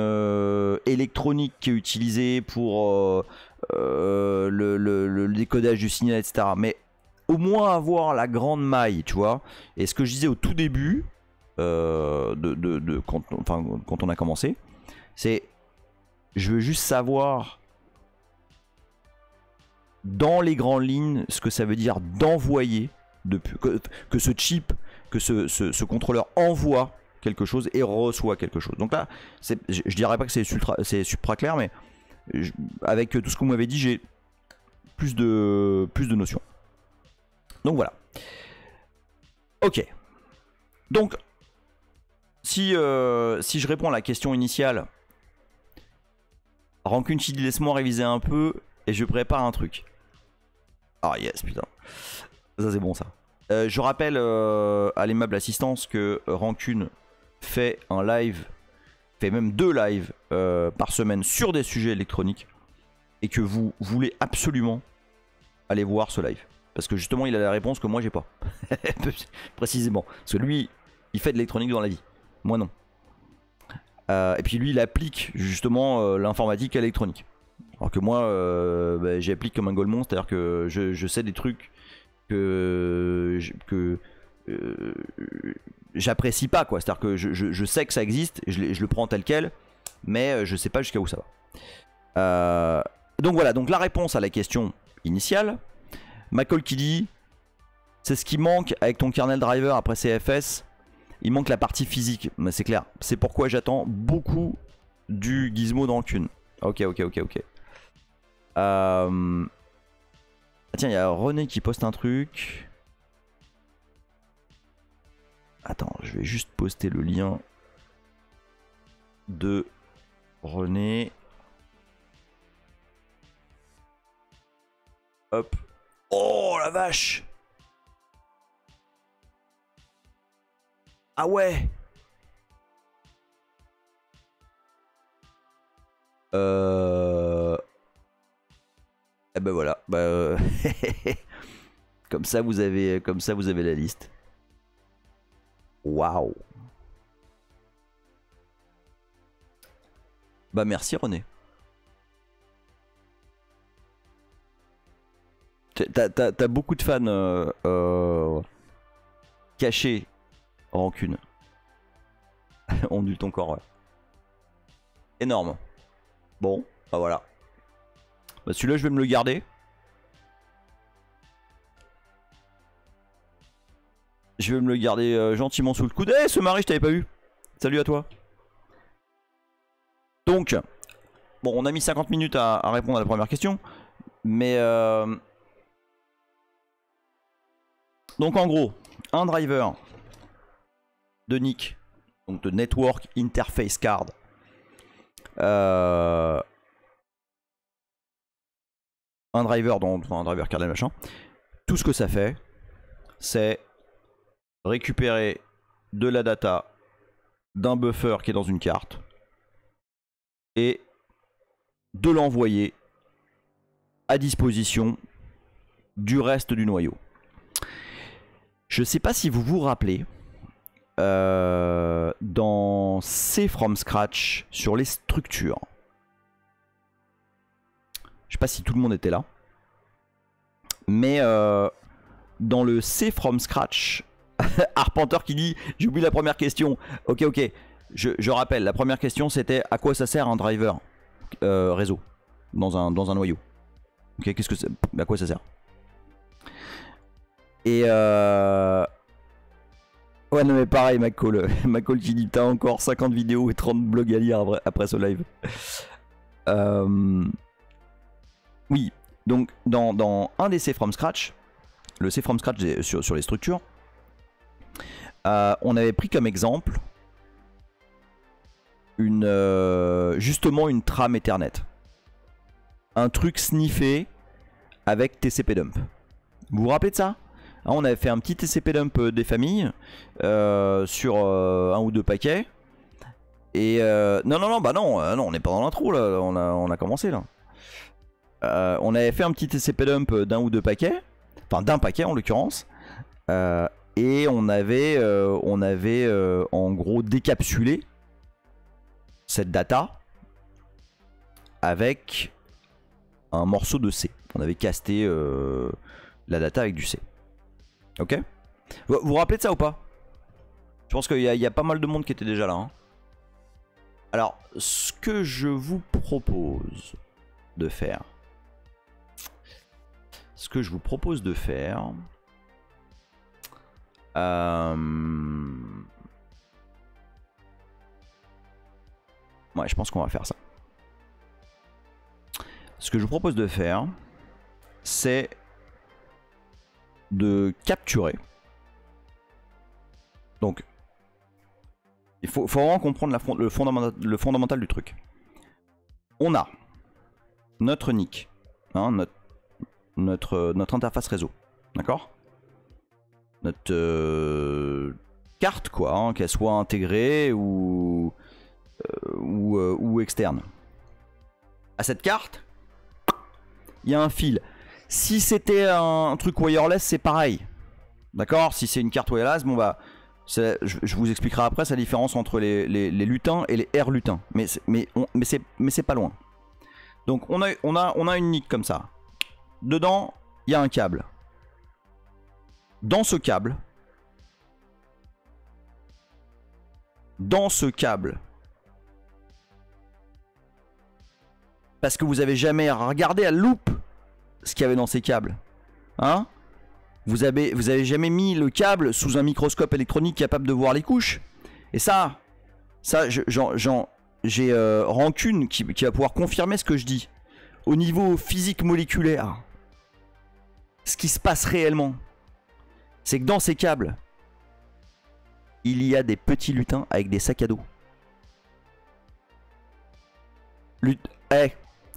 électronique qui est utilisé pour le décodage du signal, etc. Mais au moins avoir la grande maille, tu vois. Et ce que je disais au tout début, quand on a commencé, c'est je veux juste savoir dans les grandes lignes ce que ça veut dire d'envoyer, que ce chip, que ce contrôleur envoie quelque chose et reçoit quelque chose. Donc là, je dirais pas que c'est supra clair, mais avec tout ce que vous m'avez dit, j'ai plus de notions. Donc voilà. Ok. Donc, si je réponds à la question initiale, Rancune dit laisse-moi réviser un peu et je prépare un truc. Ah yes, putain. Ça c'est bon ça. Je rappelle à l'aimable assistance que Rancune fait un live, fait même 2 lives par semaine sur des sujets électroniques et que vous voulez absolument aller voir ce live. Parce que justement il a la réponse que moi j'ai pas. Précisément. Parce que lui il fait de l'électronique dans la vie. Moi non. Et puis lui il applique justement l'informatique à l'électronique. Alors que moi j'applique comme un golemon. C'est à dire que je sais des trucs que j'apprécie pas quoi. C'est à dire que je sais que ça existe. Je le prends tel quel. Mais je sais pas jusqu'à où ça va. Donc voilà. Donc la réponse à la question initiale. McCall qui dit c'est ce qui manque avec ton kernel driver après CFS. Il manque la partie physique. Mais c'est clair. C'est pourquoi j'attends beaucoup du gizmo de Rancune. Ok. Ah tiens, il y a René qui poste un truc. Attends, je vais juste poster le lien de René. Hop. Oh la vache! Ah ouais! Eh ben voilà. Comme ça vous avez la liste. Waouh! Bah merci René. T'as beaucoup de fans cachés Rancune. Ondule ton corps, ouais. Énorme. Bon, bah voilà. Bah celui-là, je vais me le garder. Je vais me le garder gentiment sous le coude. Eh, ce mari, je t'avais pas vu. Salut à toi. Donc, bon, on a mis 50 minutes à répondre à la première question. Mais... donc en gros, un driver de NIC, donc de Network Interface Card, un driver un driver kernel machin, tout ce que ça fait, c'est récupérer de la data d'un buffer qui est dans une carte et de l'envoyer à disposition du reste du noyau. Je ne sais pas si vous vous rappelez, dans C from scratch sur les structures. Je ne sais pas si tout le monde était là. Mais dans le C from scratch, Arpenter qui dit, j'ai oublié la première question. Ok, je rappelle, la première question c'était à quoi ça sert un driver réseau dans un noyau. Ok, qu'est-ce que c'est, à quoi ça sert? Et ouais, non mais pareil, McCall qui dit t'as encore 50 vidéos et 30 blogs à lire après ce live. Oui, donc dans un des C from scratch, le C from scratch sur les structures, on avait pris comme exemple justement une trame Ethernet. Un truc sniffé avec TCP dump. Vous vous rappelez de ça? On avait fait un petit TCP dump des familles sur un ou deux paquets. Et non, bah non, on n'est pas dans l'intro là, on a commencé là. On avait fait un petit TCP dump d'un ou deux paquets, enfin d'un paquet en l'occurrence, et on avait en gros décapsulé cette data avec un morceau de C. On avait casté la data avec du C. Ok? Vous vous rappelez de ça ou pas? Je pense qu'il y a pas mal de monde qui était déjà là. Hein. Alors, ce que je vous propose de faire... Ouais, je pense qu'on va faire ça. Ce que je vous propose de faire, c'est de capturer. Donc, il faut vraiment comprendre le fondamental du truc. On a notre NIC, hein, notre interface réseau, d'accord? Notre carte, quoi, hein, qu'elle soit intégrée ou externe. À cette carte, il y a un fil. Si c'était un truc wireless, c'est pareil. D'accord? Si c'est une carte wireless, bon bah, je vous expliquerai après sa différence entre les lutins et les R lutins. Mais c'est pas loin. Donc on a une NIC comme ça. Dedans, il y a un câble. Dans ce câble, parce que vous avez jamais regardé à loupe ce qu'il y avait dans ces câbles, hein? Vous avez jamais mis le câble sous un microscope électronique capable de voir les couches. Et ça j'ai Rancune qui va pouvoir confirmer ce que je dis. Au niveau physique moléculaire, ce qui se passe réellement, c'est que dans ces câbles, il y a des petits lutins avec des sacs à dos.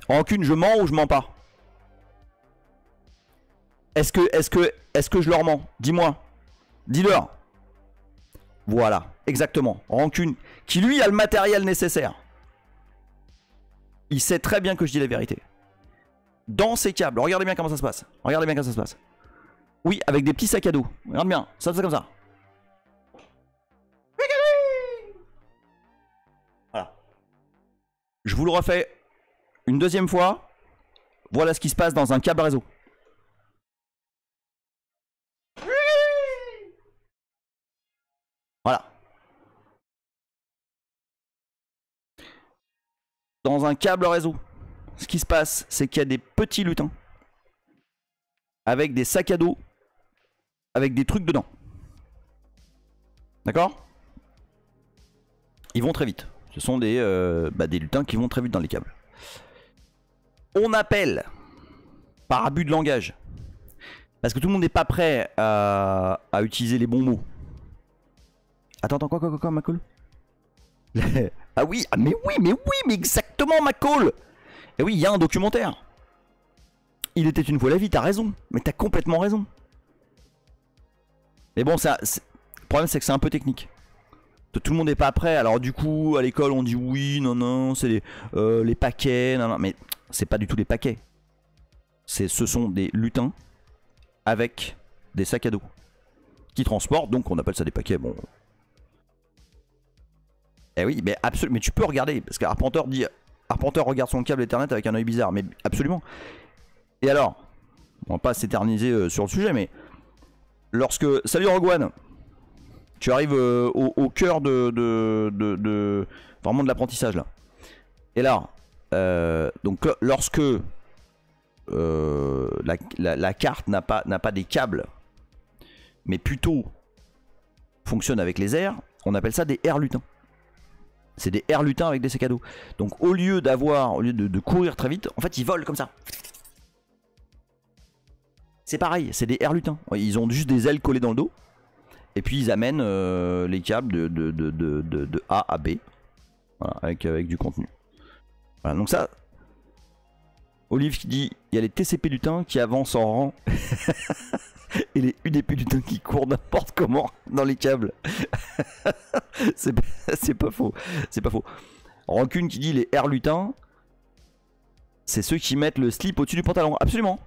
Rancune, je mens ou je mens pas? Est-ce que je leur mens? Dis-moi. Dis-leur. Voilà, exactement. Rancune, qui lui a le matériel nécessaire. Il sait très bien que je dis la vérité. Dans ces câbles, regardez bien comment ça se passe. Regardez bien comment ça se passe. Oui, avec des petits sacs à dos. Regarde bien, ça c'est comme ça. Voilà. Je vous le refais une deuxième fois. Voilà ce qui se passe dans un câble réseau. Voilà. Dans un câble réseau, ce qui se passe, c'est qu'il y a des petits lutins avec des sacs à dos, avec des trucs dedans. D'accord? Ils vont très vite. Ce sont des lutins qui vont très vite dans les câbles. On appelle par abus de langage, parce que tout le monde n'est pas prêt à utiliser les bons mots. Attends, quoi, McCall? Ah oui, mais exactement, McCall. Et oui, il y a un documentaire. Il était une fois la vie, t'as raison. Mais t'as complètement raison. Mais bon, le problème c'est que c'est un peu technique. Tout le monde n'est pas prêt. Alors du coup, à l'école, on dit oui, non, c'est les paquets, non. Mais c'est pas du tout les paquets. Ce sont des lutins avec des sacs à dos qui transportent, donc on appelle ça des paquets, bon... Eh oui, mais absolument. Mais tu peux regarder, parce qu'Arpenter regarde son câble Ethernet avec un œil bizarre, mais absolument. Et alors, On va pas s'éterniser sur le sujet, mais lorsque... Salut Rogue One. Tu arrives au cœur vraiment de l'apprentissage là. Et là, donc lorsque la carte n'a pas des câbles, mais plutôt fonctionne avec les airs, on appelle ça des airs lutins. C'est des airs lutins avec des sacs à dos. Donc au lieu de courir très vite, en fait ils volent comme ça. C'est pareil, c'est des airs lutins. Ils ont juste des ailes collées dans le dos. Et puis ils amènent les câbles de A à B. Voilà, avec du contenu. Voilà, donc ça... Olive qui dit, il y a les TCP lutins qui avancent en rang. Et les UDP lutins qui courent n'importe comment dans les câbles. C'est pas faux. C'est pas faux. Rancune qui dit, les R lutins, c'est ceux qui mettent le slip au-dessus du pantalon. Absolument.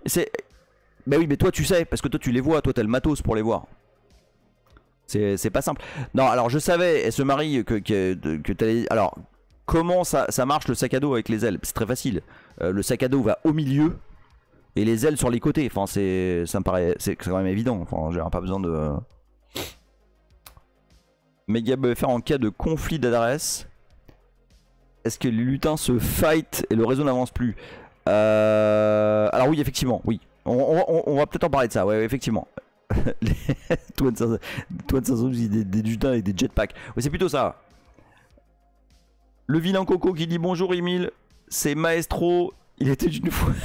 Bah oui, mais toi tu sais, parce que toi tu les vois, toi t'as le matos pour les voir. C'est pas simple. Non, alors je savais, elle se marie, que t'allais... Alors, comment ça marche le sac à dos avec les ailes? C'est très facile. Le sac à dos va au milieu et les ailes sur les côtés. Enfin, ça me paraît... C'est quand même évident. Enfin, j'ai pas besoin de... Méga buffer en cas de conflit d'adresse. Est-ce que les lutins se fight et le réseau n'avance plus? Alors oui, effectivement, oui. On va peut-être en parler de ça, ouais, effectivement. Toine 512 des lutins avec des jetpacks. Ouais, c'est plutôt ça. Le vilain Coco qui dit bonjour Emile, c'est Maestro. Il était une fois.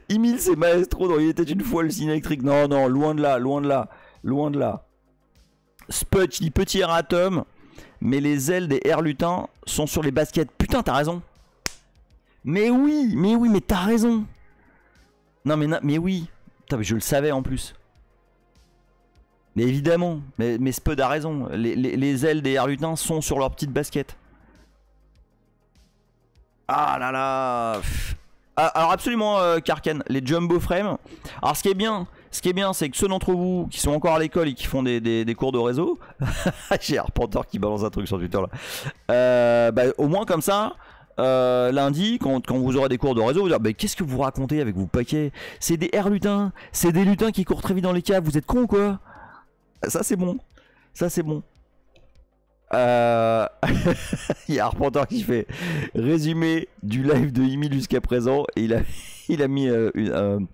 Emile, c'est Maestro dans Il était une fois le signe électrique. Non, non, loin de là, loin de là, loin de là. Spud, il dit petit erratum, mais les ailes des airs lutins sont sur les baskets. Putain, t'as raison. Mais oui, mais t'as raison. Non, mais oui. Putain, mais je le savais en plus. Mais évidemment, mais Spud a raison. Les ailes des airs lutins sont sur leurs petites baskets. Ah là là. Alors absolument Karken, les jumbo frames. Alors ce qui est bien, c'est que ceux d'entre vous qui sont encore à l'école et qui font des cours de réseau, j'ai Arpenteur qui balance un truc sur Twitter là. Bah, au moins comme ça, lundi, quand vous aurez des cours de réseau, vous dire, bah, qu'est-ce que vous racontez avec vos paquets? C'est des airs lutins, c'est des lutins qui courent très vite dans les caves, vous êtes cons ou quoi? Ça c'est bon, ça c'est bon. Il y a Arpenteur qui fait résumé du live de Emile jusqu'à présent et il a mis un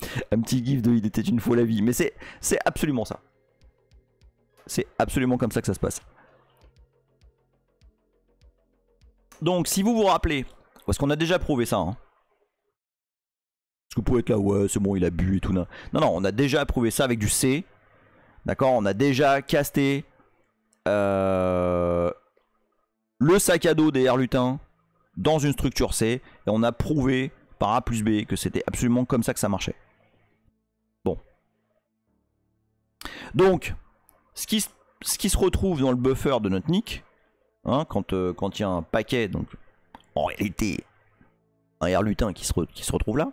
petit gif de Il était une fois la vie. Mais c'est absolument ça. C'est absolument comme ça que ça se passe. Donc si vous vous rappelez, parce qu'on a déjà prouvé ça, hein. Parce que vous pouvez être là, ouais c'est bon il a bu et tout. Non, non, on a déjà prouvé ça avec du C. D'accord, on a déjà casté le sac à dos des airs lutins dans une structure C et on a prouvé par A plus B que c'était absolument comme ça que ça marchait. Bon. Donc, ce qui se retrouve dans le buffer de notre nick, hein, quand il y a un paquet, donc en réalité un air lutin qui se retrouve là,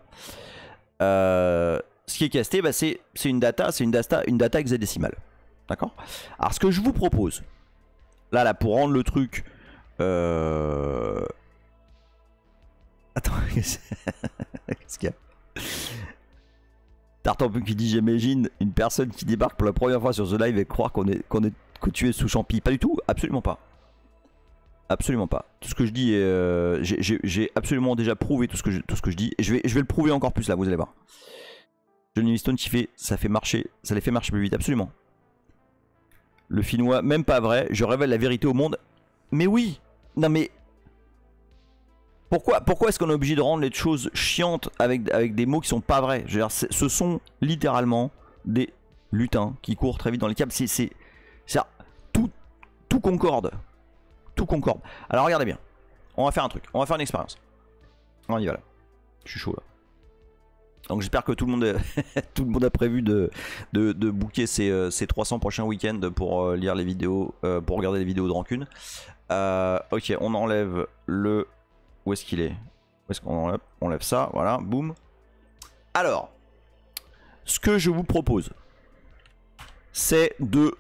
ce qui est casté, bah, c'est une data hexadécimale. D'accord. Alors ce que je vous propose, là pour rendre le truc... Attends, qu'est-ce qu'il y a? Tartampu qui dit j'imagine une personne qui débarque pour la première fois sur The Live et croire que tu es sous champi. Pas du tout, absolument pas. Absolument pas. Tout ce que je dis, j'ai absolument déjà prouvé tout ce que je dis. Et je vais le prouver encore plus là, vous allez voir. Johnny Stone qui fait, ça les fait marcher plus vite, absolument. Le finnois, même pas vrai, je révèle la vérité au monde. Mais oui, non mais... Pourquoi est-ce qu'on est obligé de rendre les choses chiantes avec des mots qui sont pas vrais? Je veux dire, ce sont littéralement des lutins qui courent très vite dans les câbles. Tout concorde. Tout concorde. Alors regardez bien. On va faire un truc. On va faire une expérience. On y va là. Je suis chaud là. Donc j'espère que tout le monde a prévu de booker ses 300 prochains week-ends pour lire les vidéos, pour regarder les vidéos de rancune. Ok, on enlève le... Où est-ce qu'il est? Où est-ce qu'on enlève? On enlève ça, voilà, boum. Alors, ce que je vous propose, c'est de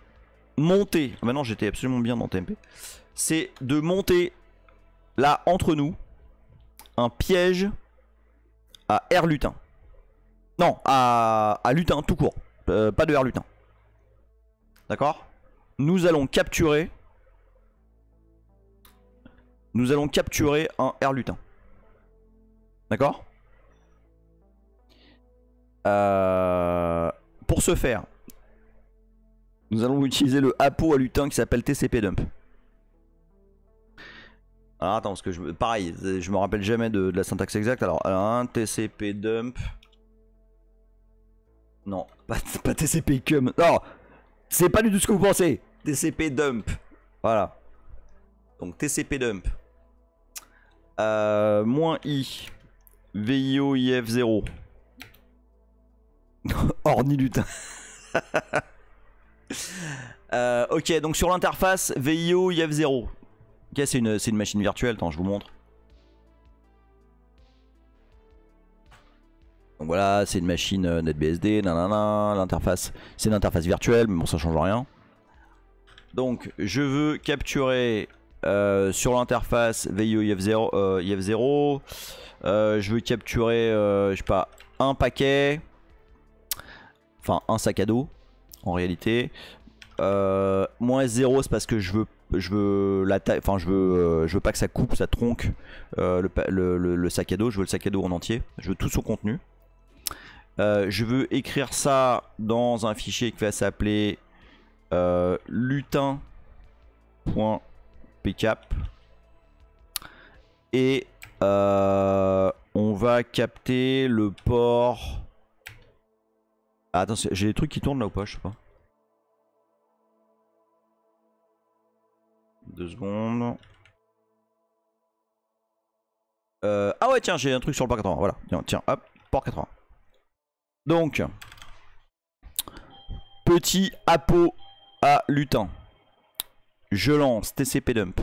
monter... Maintenant j'étais absolument bien dans TMP. C'est de monter, là, entre nous, un piège à air lutin. Non, à lutin tout court. Pas de R lutin. D'accord? Nous allons capturer. Nous allons capturer un R lutin. D'accord? Pour ce faire, nous allons utiliser le apo à lutin qui s'appelle TCP dump. Alors attends, parce que pareil, je me rappelle jamais de la syntaxe exacte. Alors, un TCP dump. Non, pas TCP cum. Non, c'est pas du tout ce que vous pensez. TCP dump. Voilà. Donc TCP dump. Moins I. VIO IF0. Orni lutin. Ok, donc sur l'interface VIO IF0. Ok, c'est une machine virtuelle. Attends, je vous montre. Donc voilà, c'est une machine NetBSD, nanana, l'interface, c'est une interface virtuelle, mais bon, ça change rien. Donc, je veux capturer sur l'interface VIO IF0, je veux capturer, je sais pas, un paquet, enfin un sac à dos, en réalité. Moins 0, c'est parce que je veux la taille, enfin je veux pas que ça coupe, ça tronque le sac à dos. Je veux le sac à dos en entier, je veux tout son contenu. Je veux écrire ça dans un fichier qui va s'appeler lutin.pcap et on va capter le port. Ah, attends, j'ai des trucs qui tournent là ou pas, je sais pas. 2 secondes. Ah ouais, tiens, j'ai un truc sur le port 80. Voilà, tiens, hop, port 80. Donc, petit apo à lutin. Je lance TCP dump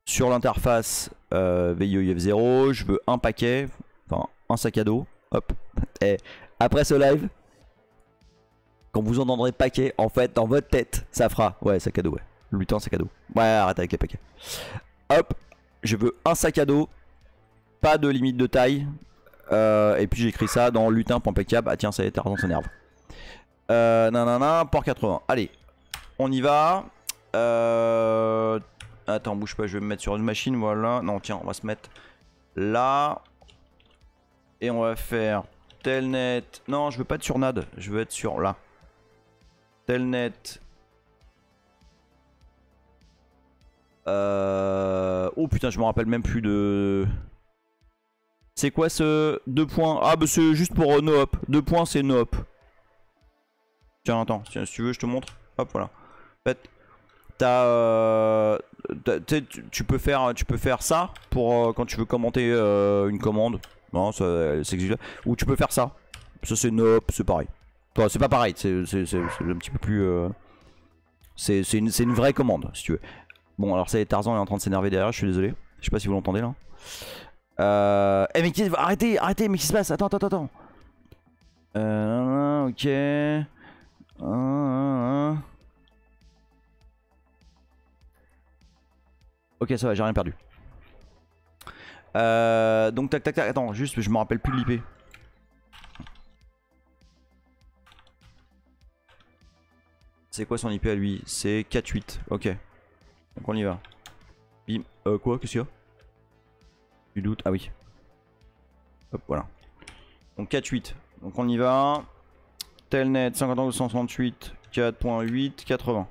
sur l'interface VIO IF0. Je veux un paquet, enfin un sac à dos. Hop. Et après ce live, quand vous entendrez paquet, en fait, dans votre tête, ça fera ouais, sac à dos, ouais. Lutin, sac à dos. Ouais, arrête avec les paquets. Hop. Je veux un sac à dos, pas de limite de taille. Et puis j'écris ça dans lutin.pcap. Ah tiens, ça y est, Tarzan s'énerve. Nanana, port 80. Allez, on y va. Attends, bouge pas, je vais me mettre sur une machine. Voilà. Non, tiens, on va se mettre là. Et on va faire telnet. Non, je veux pas être sur NAD. Je veux être sur là. Telnet. Oh putain, je me rappelle même plus de. C'est quoi ce 2 points? Ah bah c'est juste pour no hop. 2 points c'est no hop. Tiens attends, tiens, si tu veux je te montre. Hop voilà. En fait, tu peux faire ça pour quand tu veux commenter une commande. Non, ça existe. Ou tu peux faire ça. Ça c'est no hop, c'est pareil. Enfin, c'est pas pareil, c'est un petit peu plus. C'est une vraie commande si tu veux. Bon alors ça y est, Tarzan est en train de s'énerver derrière, je suis désolé. Je sais pas si vous l'entendez là. Eh mais arrêtez, mais qu'est-ce qui se passe? Attends. Ok. Ok, ça va, j'ai rien perdu. Donc tac, attends, juste je me rappelle plus de l'IP. C'est quoi son IP à lui? C'est 4.8, ok. Donc on y va. Bim, quoi, qu'est-ce qu'il y a? Du doute, ah oui. Hop, voilà. Donc 4.8, donc on y va. Telnet 52.168 4.8 80.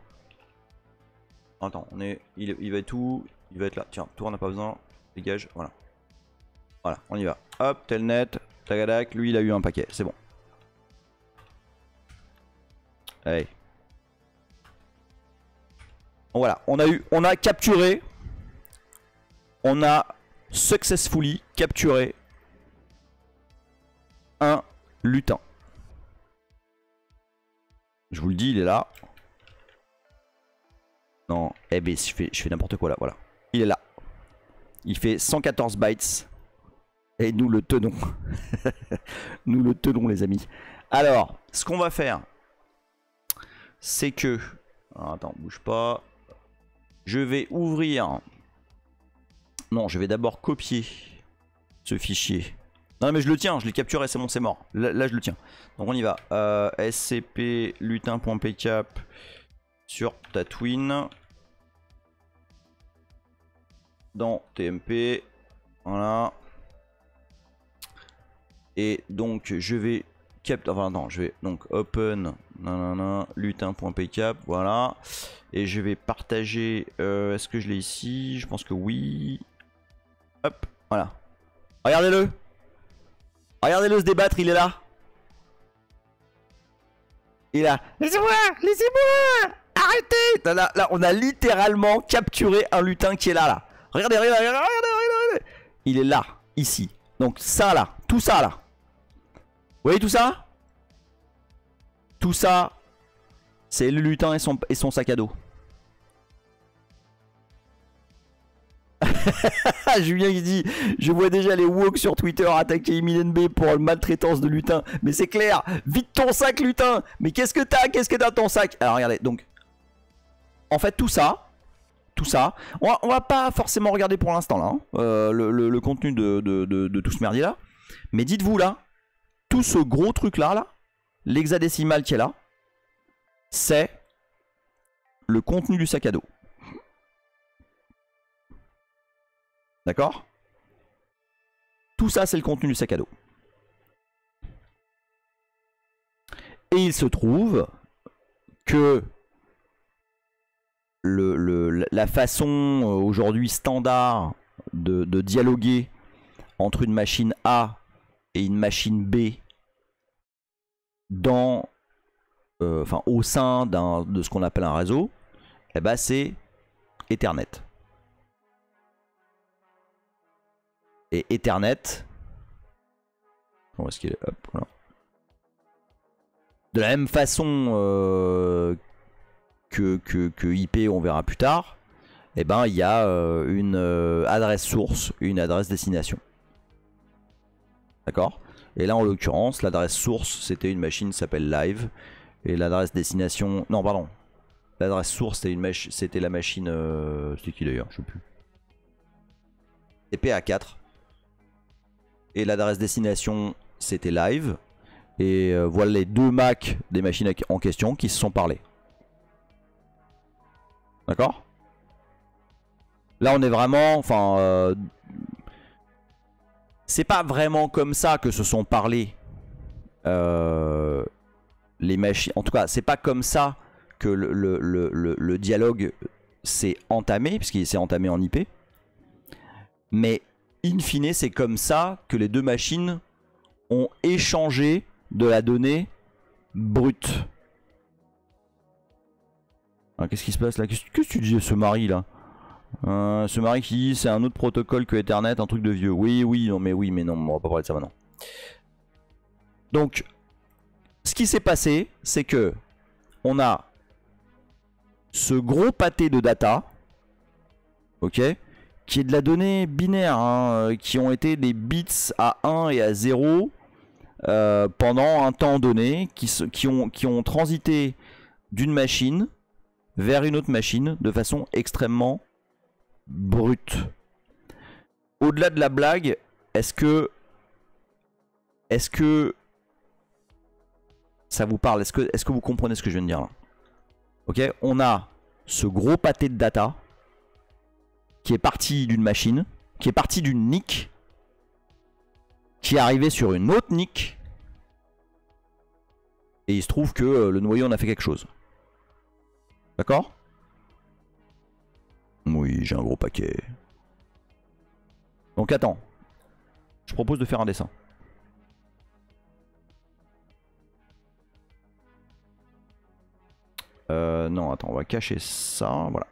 Attends, il va être où? Il va être là. Tiens, tour on n'a pas besoin. Dégage, voilà. Voilà, on y va. Hop, telnet, tagadac, lui il a eu un paquet, c'est bon. Allez. Bon, voilà, on a capturé. On a successfully capturé un lutin. Je vous le dis, il est là. Non, eh ben je fais n'importe quoi là, voilà. Il est là. Il fait 114 bytes. Et nous le tenons. Nous le tenons les amis. Alors, ce qu'on va faire, c'est que... Alors, attends, bouge pas. Je vais ouvrir... Non, je vais d'abord copier ce fichier Non mais je le tiens, je l'ai capturé, c'est bon, c'est mort. Là je le tiens. Donc on y va. SCP lutin.pcap sur Tatooine. Dans TMP. Voilà. Et donc je vais enfin non, je vais donc open lutin.pcap, voilà. Et je vais partager. Est-ce que je l'ai ici? Je pense que oui. Hop, voilà. Regardez-le. Regardez-le se débattre, il est là. Il est là. Laissez-moi, laissez-moi. Arrêtez. Là, on a littéralement capturé un lutin qui est là. Regardez, regardez, regardez, regardez. Il est là, ici. Donc ça là, tout ça là. Vous voyez tout ça? Tout ça, c'est le lutin et son sac à dos. Julien qui dit: je vois déjà les woke sur Twitter attaquer MinNB pour la maltraitance de lutin. Mais c'est clair, vite ton sac lutin. Mais qu'est-ce que t'as? Qu'est-ce que t'as dans ton sac? Alors regardez, donc en fait tout ça, on va pas forcément regarder pour l'instant là, hein, le contenu de tout ce merdier là. Mais dites-vous là, tout ce gros truc là, l'hexadécimal qui est là, c'est le contenu du sac à dos. D'accord? Tout ça, c'est le contenu du sac à dos. Et il se trouve que la façon aujourd'hui standard de dialoguer entre une machine A et une machine B dans, au sein de ce qu'on appelle un réseau, eh ben c'est Ethernet. Et Ethernet, où est-ce qu'il est? Hop, voilà. De la même façon que IP, on verra plus tard, eh ben il y a une adresse source, une adresse destination. D'accord? Et là en l'occurrence, l'adresse source c'était une machine qui s'appelle Live, et l'adresse destination, non pardon, l'adresse source c'était la machine, c'était qui d'ailleurs, je sais plus. C'était PA4. Et l'adresse destination c'était Live. Et voilà les deux Mac des machines en question qui se sont parlé. D'accord? Là on est vraiment, c'est pas vraiment comme ça que se sont parlé les machines. En tout cas, c'est pas comme ça que le dialogue s'est entamé, puisqu'il s'est entamé en IP. Mais in fine, c'est comme ça que les deux machines ont échangé de la donnée brute. Qu'est-ce qui se passe là? Qu'est-ce que tu dis, ce mari là? Ce mari qui dit c'est un autre protocole que Ethernet, un truc de vieux. Oui, mais non, on va pas parler de ça maintenant. Donc, ce qui s'est passé, c'est que on a ce gros pâté de data, ok, qui est de la donnée binaire, hein, qui ont été des bits à 1 et à 0 pendant un temps donné, qui ont transité d'une machine vers une autre machine de façon extrêmement brute. Au-delà de la blague, est-ce que ça vous parle? Est-ce que vous comprenez ce que je viens de dire là? Ok, on a ce gros pâté de data qui est parti d'une machine, qui est parti d'une NIC, qui est arrivé sur une autre NIC, et il se trouve que le noyau en a fait quelque chose. D'accord? Oui, j'ai un gros paquet. Donc attends, je propose de faire un dessin. Non, attends, on va cacher ça, voilà.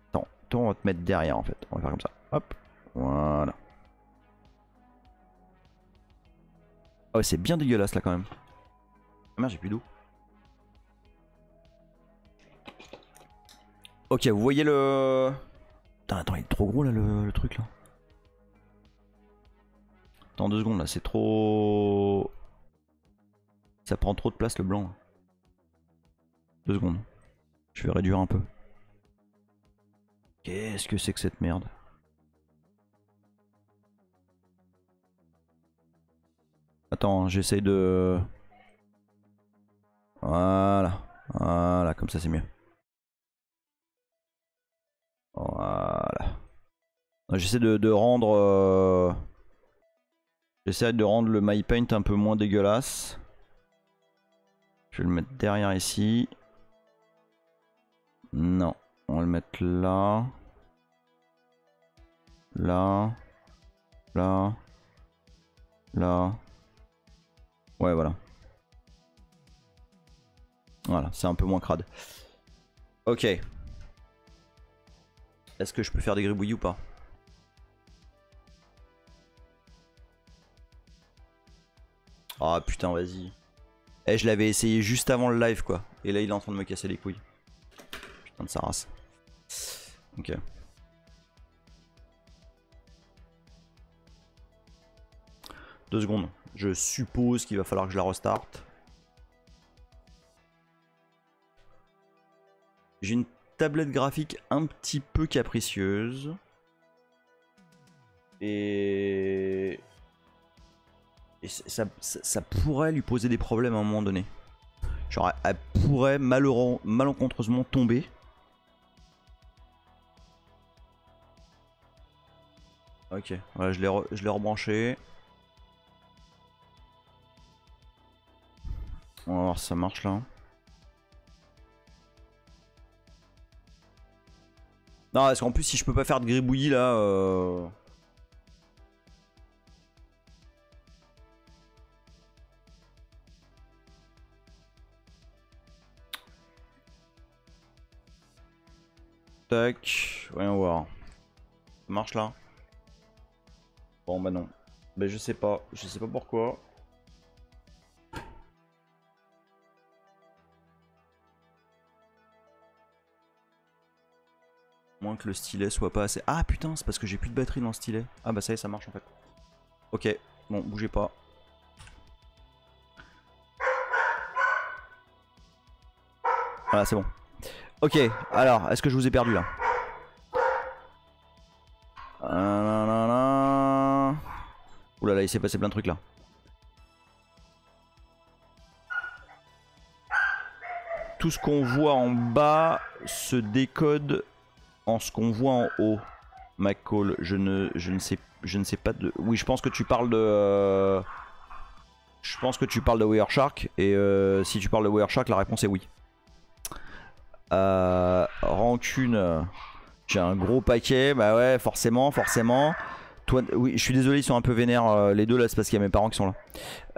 Attends, toi on va te mettre derrière en fait, on va faire comme ça, hop, voilà. Ah ouais, c'est bien dégueulasse là quand même. Ah merde, j'ai plus d'eau. Ok, vous voyez le... Putain, attends, il est trop gros là le truc là. Attends 2 secondes là, c'est trop... Ça prend trop de place le blanc. 2 secondes. Je vais réduire un peu. Qu'est-ce que c'est que cette merde? attends, j'essaye de... Voilà. Voilà, comme ça c'est mieux. Voilà. J'essaie de rendre... J'essaie de rendre le My Paint un peu moins dégueulasse. Je vais le mettre derrière ici. Non, on va le mettre là. Là. Là. Là. Ouais, voilà. Voilà, c'est un peu moins crade. Ok. Est-ce que je peux faire des gribouillis ou pas? Ah putain, vas-y. Eh, je l'avais essayé juste avant le live, quoi. Et là, il est en train de me casser les couilles. Putain de sa race. Ok. Deux secondes. Je suppose qu'il va falloir que je la restarte. J'ai une tablette graphique un petit peu capricieuse. Et ça pourrait lui poser des problèmes à un moment donné. Genre, elle pourrait malencontreusement tomber. Ok, voilà, je l'ai rebranché. On va voir si ça marche là. Non, parce qu'en plus, si je peux pas faire de gribouillis là. Tac, voyons voir. Ça marche là? Bon bah non. Bah je sais pas pourquoi. Moins que le stylet soit pas assez... Ah putain, c'est parce que j'ai plus de batterie dans le stylet. Ah bah ça y est, ça marche en fait. Ok, bon, bougez pas. Voilà, c'est bon. Ok, alors, est-ce que je vous ai perdu là? Oulala, là, il s'est passé plein de trucs là. Tout ce qu'on voit en bas se décode en ce qu'on voit en haut. McCall, je ne sais pas de... Oui, je pense que tu parles de... Je pense que tu parles de Wireshark. Et si tu parles de Wireshark, la réponse est oui. Rancune... J'ai un gros paquet, bah ouais, forcément. Toi, oui, je suis désolé, ils sont un peu vénères les deux là, c'est parce qu'il y a mes parents qui sont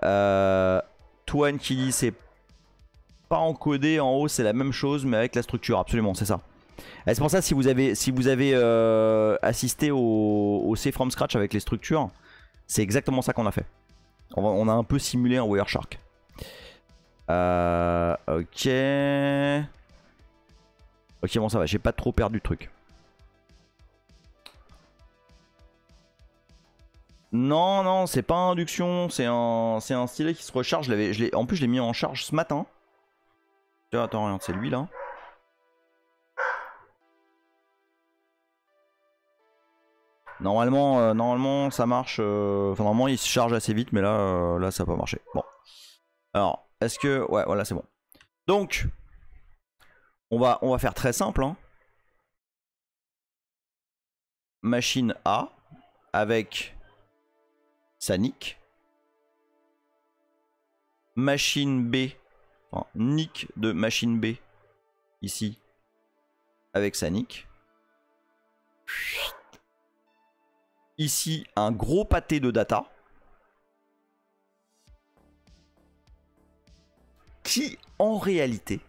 là. Toine qui dit c'est pas encodé, en haut c'est la même chose mais avec la structure, absolument, c'est ça. C'est pour ça, si vous avez assisté au C from scratch avec les structures, c'est exactement ça qu'on a fait. On a un peu simulé un Wireshark. Ok. Ok, bon ça va, j'ai pas trop perdu de truc. Non, non, c'est pas induction, c'est un stylet qui se recharge. En plus, je l'ai mis en charge ce matin. Attends, regarde, c'est lui là. Normalement, ça marche. Enfin, normalement, il se charge assez vite, mais là, ça n'a pas marché. Bon. Alors, est-ce que... Ouais, voilà, c'est bon. Donc, on va faire très simple. Hein. Machine A avec sa nick. Machine B, enfin, nick de machine B, ici, avec sa nick. Ici, un gros pâté de data. Qui, en réalité,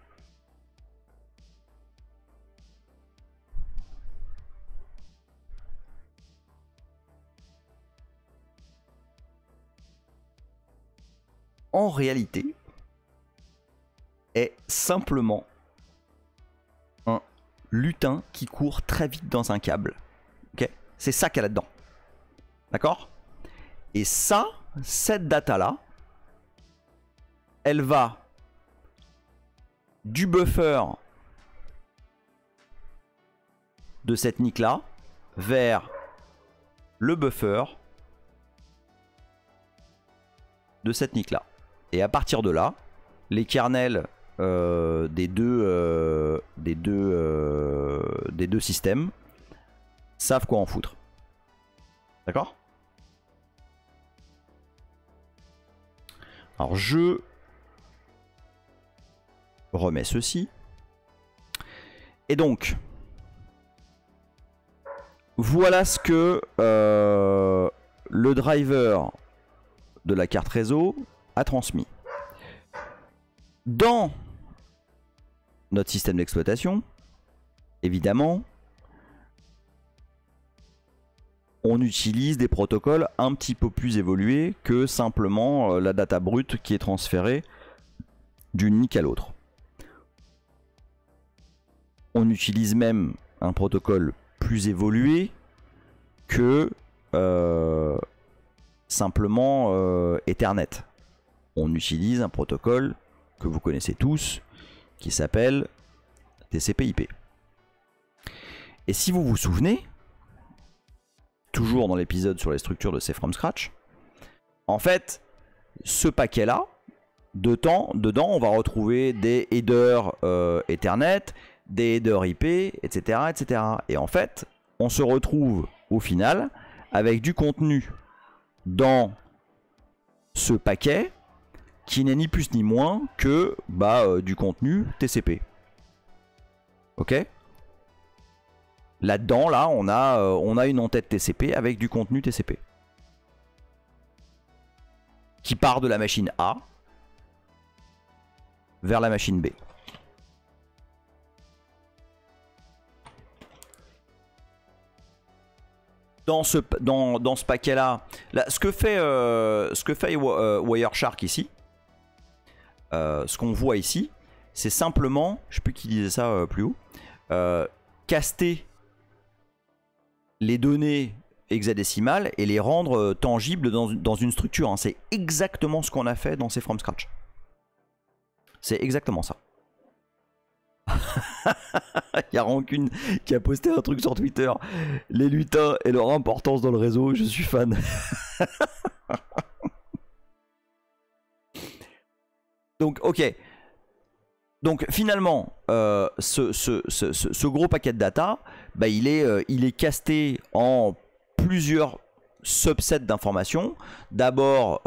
est simplement un lutin qui court très vite dans un câble. Ok, c'est ça qu'il y a là-dedans. D'accord? Et ça, cette data-là, elle va du buffer de cette nick-là vers le buffer de cette NIC là. Et à partir de là, les kernels des deux systèmes savent quoi en foutre. D'accord? Alors je remets ceci. Et donc, voilà ce que le driver de la carte réseau a transmis. Dans notre système d'exploitation, évidemment, on utilise des protocoles un petit peu plus évolués que simplement la data brute qui est transférée d'une NIC à l'autre. On utilise même un protocole plus évolué que simplement Ethernet. On utilise un protocole que vous connaissez tous qui s'appelle TCP/IP. Et si vous vous souvenez, toujours dans l'épisode sur les structures de C from scratch, en fait, ce paquet-là, dedans, on va retrouver des headers Ethernet, des headers IP, etc., etc. Et en fait, on se retrouve au final avec du contenu dans ce paquet qui n'est ni plus ni moins que du contenu TCP. Ok? Là-dedans, là, on a une en-tête TCP avec du contenu TCP qui part de la machine A vers la machine B. Dans ce paquet-là, ce que fait Wireshark ici, ce qu'on voit ici, c'est simplement, je ne sais plus qui disait ça plus haut, caster les données hexadécimales et les rendre tangibles dans une structure. Hein. C'est exactement ce qu'on a fait dans C from scratch. C'est exactement ça. Il y a Rancune qui a posté un truc sur Twitter. Les lutins et leur importance dans le réseau, je suis fan. Donc, ok. Donc, finalement, ce gros paquet de data, il est casté en plusieurs subsets d'informations. D'abord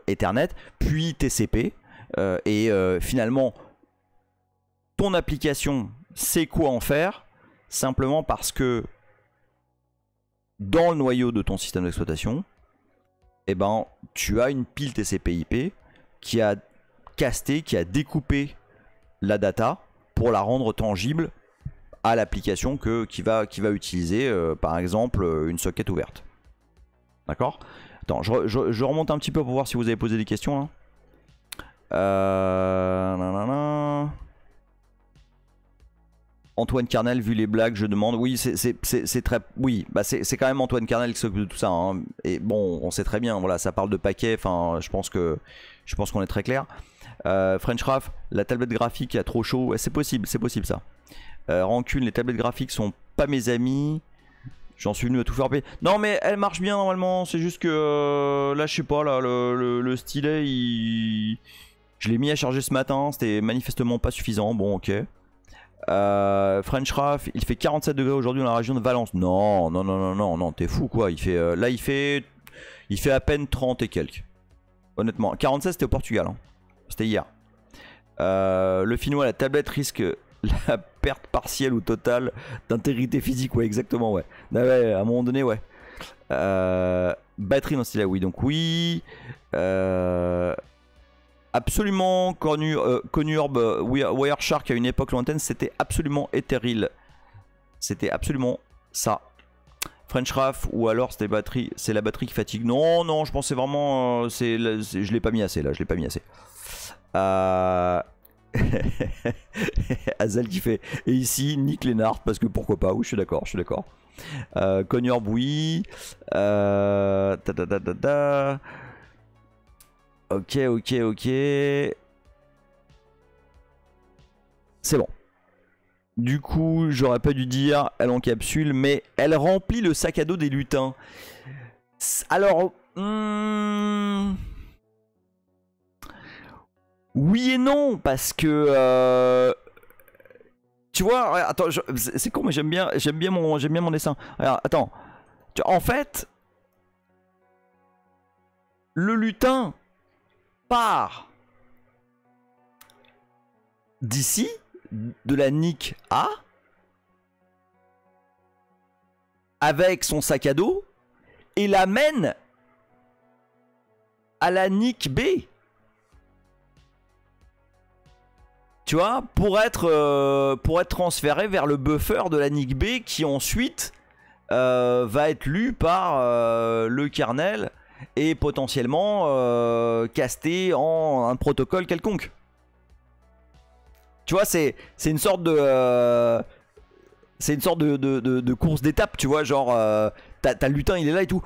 Ethernet, puis TCP. Et finalement, ton application sait quoi en faire, simplement parce que dans le noyau de ton système d'exploitation, tu as une pile TCP/IP qui a casté, qui a découpé la data pour la rendre tangible à l'application qui va utiliser par exemple une socket ouverte. D'accord? Attends, je remonte un petit peu pour voir si vous avez posé des questions là. Antoine Carnel, vu les blagues, je demande. Oui, c'est très. Oui, c'est quand même Antoine Carnel qui s'occupe de tout ça. Hein. Et bon, on sait très bien. Voilà, ça parle de paquets. Enfin, je pense qu'on est très clair. French Raff, la tablette graphique a trop chaud. Ouais, c'est possible ça. Rancune, les tablettes graphiques sont pas mes amis. J'en suis venu à tout faire payer. Non, mais elle marche bien normalement. C'est juste que là, je sais pas, là, le stylet, je l'ai mis à charger ce matin. C'était manifestement pas suffisant. Bon, ok. French Raff, il fait 47 degrés aujourd'hui dans la région de Valence. Non, t'es fou quoi. Il fait à peine 30 et quelques. Honnêtement, 47 c'était au Portugal. Hein. C'était hier. Le Finnois, la tablette risque la perte partielle ou totale d'intégrité physique. Ouais, exactement, ouais. Ouais, à un moment donné, ouais. Batterie dans ce style-là, oui. Donc, oui. Absolument Conurb, Wireshark à une époque lointaine, c'était absolument Ethereal. C'était absolument ça. French Raff, ou alors c'est la batterie qui fatigue. Non, je pensais vraiment. Je l'ai pas mis assez là, je l'ai pas mis assez. Azel qui fait. Et ici, Nick Lennart, parce que pourquoi pas, oui, je suis d'accord. Conurb, oui. Ok. C'est bon. Du coup, j'aurais pas dû dire elle encapsule, mais elle remplit le sac à dos des lutins. Alors, Oui et non, parce que tu vois, attends, c'est con, mais j'aime bien mon dessin. Alors, attends, en fait, le lutin part d'ici, de la nique A, avec son sac à dos, et l'amène à la nique B. Tu vois, pour être transféré vers le buffer de la nique B qui ensuite va être lu par le kernel et potentiellement casté en un protocole quelconque. Tu vois, c'est une sorte de course d'étape, tu vois, genre t'as le lutin, il est là et tout.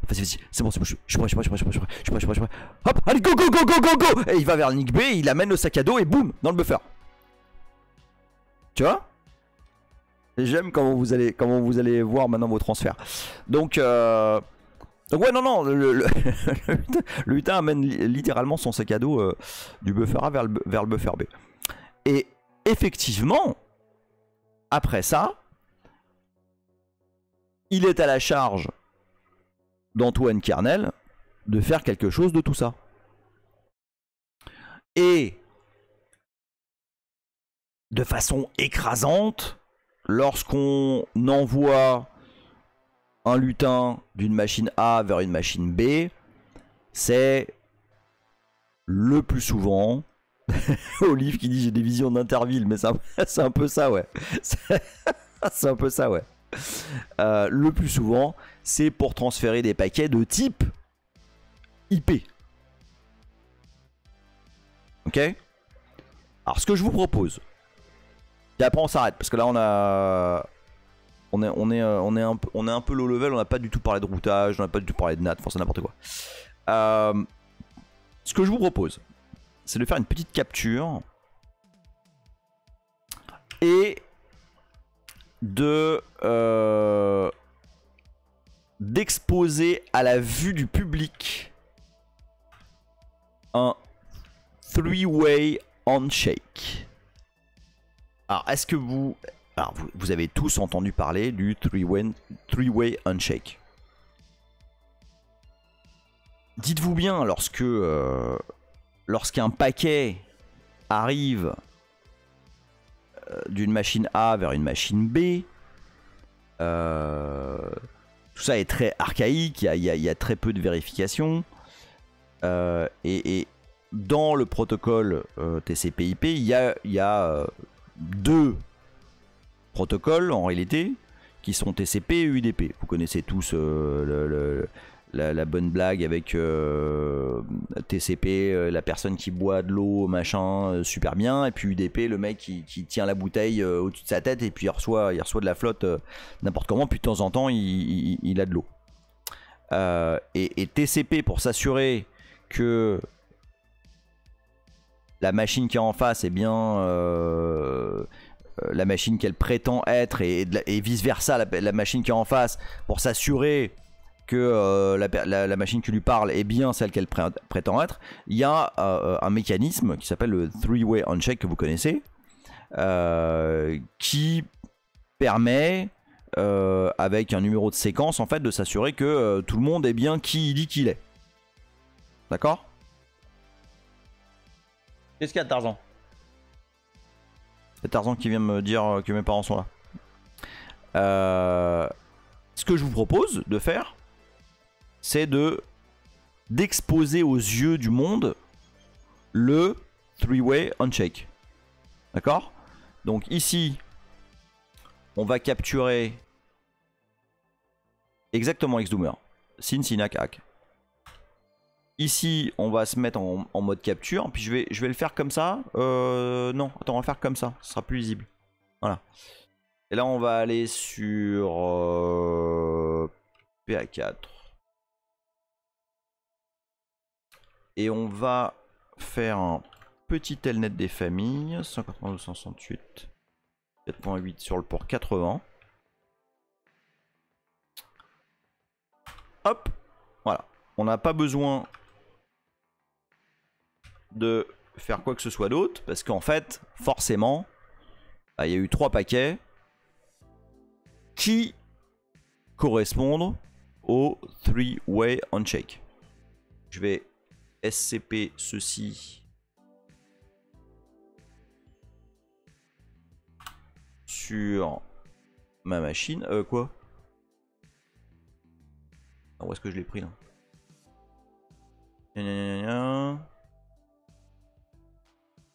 Vas-y, vas-y, c'est bon, je suis prêt. Hop, allez, go. Et il va vers le nick B, il amène le sac à dos et boum, dans le buffer. Tu vois? J'aime comment vous allez voir maintenant vos transferts. Donc ouais, non, le lutin amène littéralement son sac à dos du buffer A vers le buffer B. Et effectivement, après ça, il est à la charge d'Antoine Kernel de faire quelque chose de tout ça. Et de façon écrasante, lorsqu'on envoie un lutin d'une machine A vers une machine B, c'est le plus souvent Olive qui dit j'ai des visions d'Interville, mais c'est un peu ça, ouais. C'est un peu ça, ouais. Le plus souvent, c'est pour transférer des paquets de type IP. Ok? Alors, ce que je vous propose, et après on s'arrête, parce que là on est un peu low level, on n'a pas du tout parlé de routage, on n'a pas du tout parlé de NAT, enfin c'est n'importe quoi. Ce que je vous propose, c'est de faire une petite capture et d'exposer à la vue du public un three-way handshake. Alors, est-ce que vous avez tous entendu parler du three-way handshake? Dites-vous bien, lorsqu'un paquet arrive d'une machine A vers une machine B, tout ça est très archaïque, il y a très peu de vérification. Et dans le protocole TCP/IP, il y a deux protocoles en réalité qui sont TCP et UDP. Vous connaissez tous la bonne blague avec TCP, la personne qui boit de l'eau, machin, super bien, et puis UDP, le mec qui tient la bouteille au-dessus de sa tête et puis il reçoit de la flotte n'importe comment, puis de temps en temps il a de l'eau. Et TCP, pour s'assurer que la machine qui est en face est bien la machine qu'elle prétend être, et vice versa, la machine qui est en face, pour s'assurer que la machine qui lui parle est bien celle qu'elle prétend être, il y a un mécanisme qui s'appelle le three-way handshake que vous connaissez, qui permet avec un numéro de séquence en fait de s'assurer que tout le monde est bien qui il dit qu'il est. D'accord? Qu'est-ce qu'il y a, Tarzan? C'est Tarzan qui vient me dire que mes parents sont là. Ce que je vous propose de faire, c'est d'exposer aux yeux du monde le three-way handshake. D'accord? Donc ici, on va capturer exactement Xdoomer. Sin, Sinac, hack. Ici, on va se mettre en mode capture. Puis je vais le faire comme ça. Non, attends, on va faire comme ça. Ce sera plus lisible. Voilà. Et là, on va aller sur PA4. Et on va faire un petit telnet des familles. 192.168. 4.8 sur le port 80. Hop. Voilà. On n'a pas besoin de faire quoi que ce soit d'autre parce qu'en fait, forcément, il y a eu 3 paquets qui correspondent au 3-way handshake. Je vais SCP ceci sur ma machine. Quoi? Ah, où est-ce que je l'ai pris là?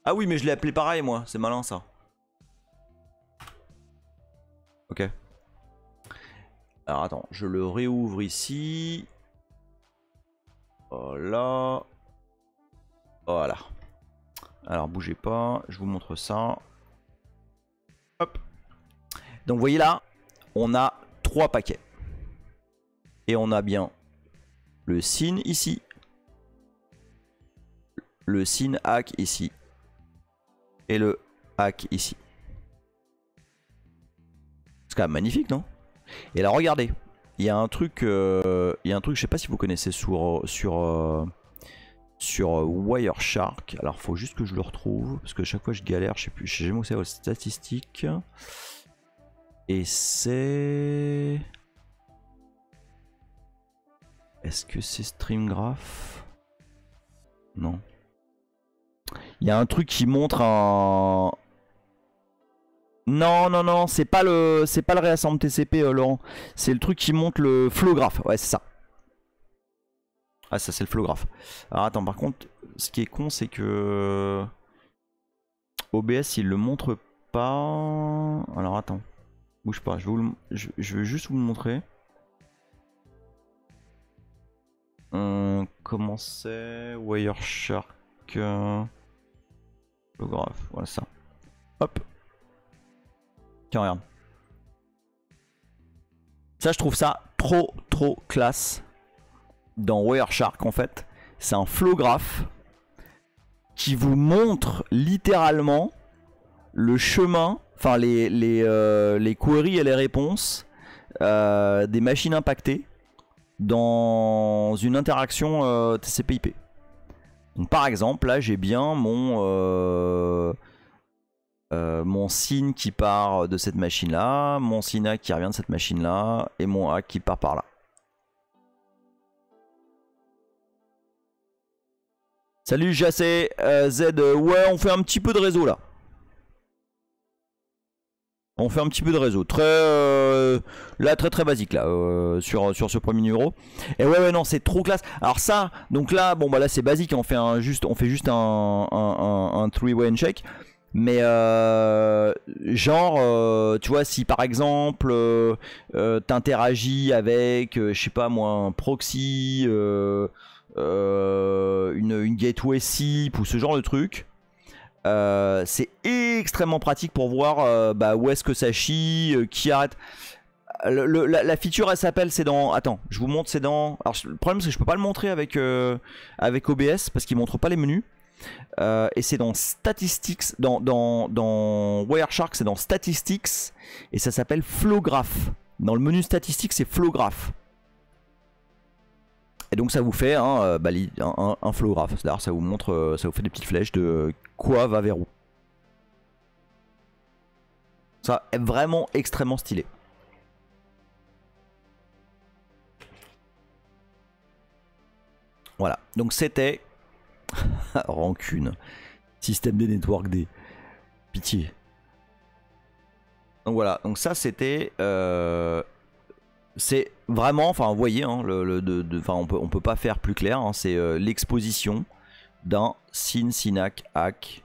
Ah oui, mais je l'ai appelé pareil moi, c'est malin ça. Ok. Alors attends, je le réouvre ici. Voilà. Voilà. Alors bougez pas, je vous montre ça. Hop. Donc vous voyez là, on a 3 paquets. Et on a bien le SYN ici. Le SYN hack ici. Et le hack ici. C'est quand même magnifique, non? Et là, regardez. Il y a un truc, je sais pas si vous connaissez sur Wireshark. Alors, faut juste que je le retrouve. Parce que chaque fois, je galère. Je sais jamais où c'est, statistiques. Et c'est... Est-ce que c'est StreamGraph? Non. Il y a un truc qui montre un... Non, c'est pas le réassemble TCP, Laurent. C'est le truc qui montre le flowgraph. Ouais, c'est ça. Ah, ça, c'est le flowgraph. Alors, attends, par contre, ce qui est con, c'est que... OBS, il le montre pas... Alors, attends. Bouge pas, je vais juste vous le montrer. Comment c'est? Wireshark... Flowgraph, voilà ça. Hop. Tiens, regarde. Ça, je trouve ça trop classe dans Wireshark en fait. C'est un flowgraph qui vous montre littéralement le chemin, enfin les queries et les réponses des machines impactées dans une interaction TCP/IP. Donc par exemple, là j'ai bien mon SYN qui part de cette machine là, mon SYN hack qui revient de cette machine là, et mon hack qui part par là. Salut JC, Z, ouais on fait un petit peu de réseau là. On fait un petit peu de réseau, là très basique là, sur ce premier numéro. Et ouais non c'est trop classe. Alors ça, donc là, bon bah là c'est basique, on fait juste un 3-way handshake. Mais genre, tu vois, si par exemple t'interagis avec, je sais pas moi, un proxy, une gateway SIP ou ce genre de truc, c'est extrêmement pratique pour voir bah, où est-ce que ça chie, qui arrête. La feature elle s'appelle, c'est dans... Attends, je vous montre, c'est dans... Alors le problème c'est que je peux pas le montrer avec OBS parce qu'il montre pas les menus. Et c'est dans Statistics, dans Wireshark, c'est dans Statistics, et ça s'appelle Flowgraph. Dans le menu Statistics, c'est Flowgraph. Et donc ça vous fait un flowgraph. C'est-à-dire ça vous montre, ça vous fait des petites flèches de quoi va vers où. Ça est vraiment extrêmement stylé. Voilà, donc c'était... Rancune. Système des network D. Pitié. Donc voilà, donc ça c'était... c'est vraiment, enfin vous voyez, hein, on peut pas faire plus clair, hein, c'est l'exposition d'un SYN hack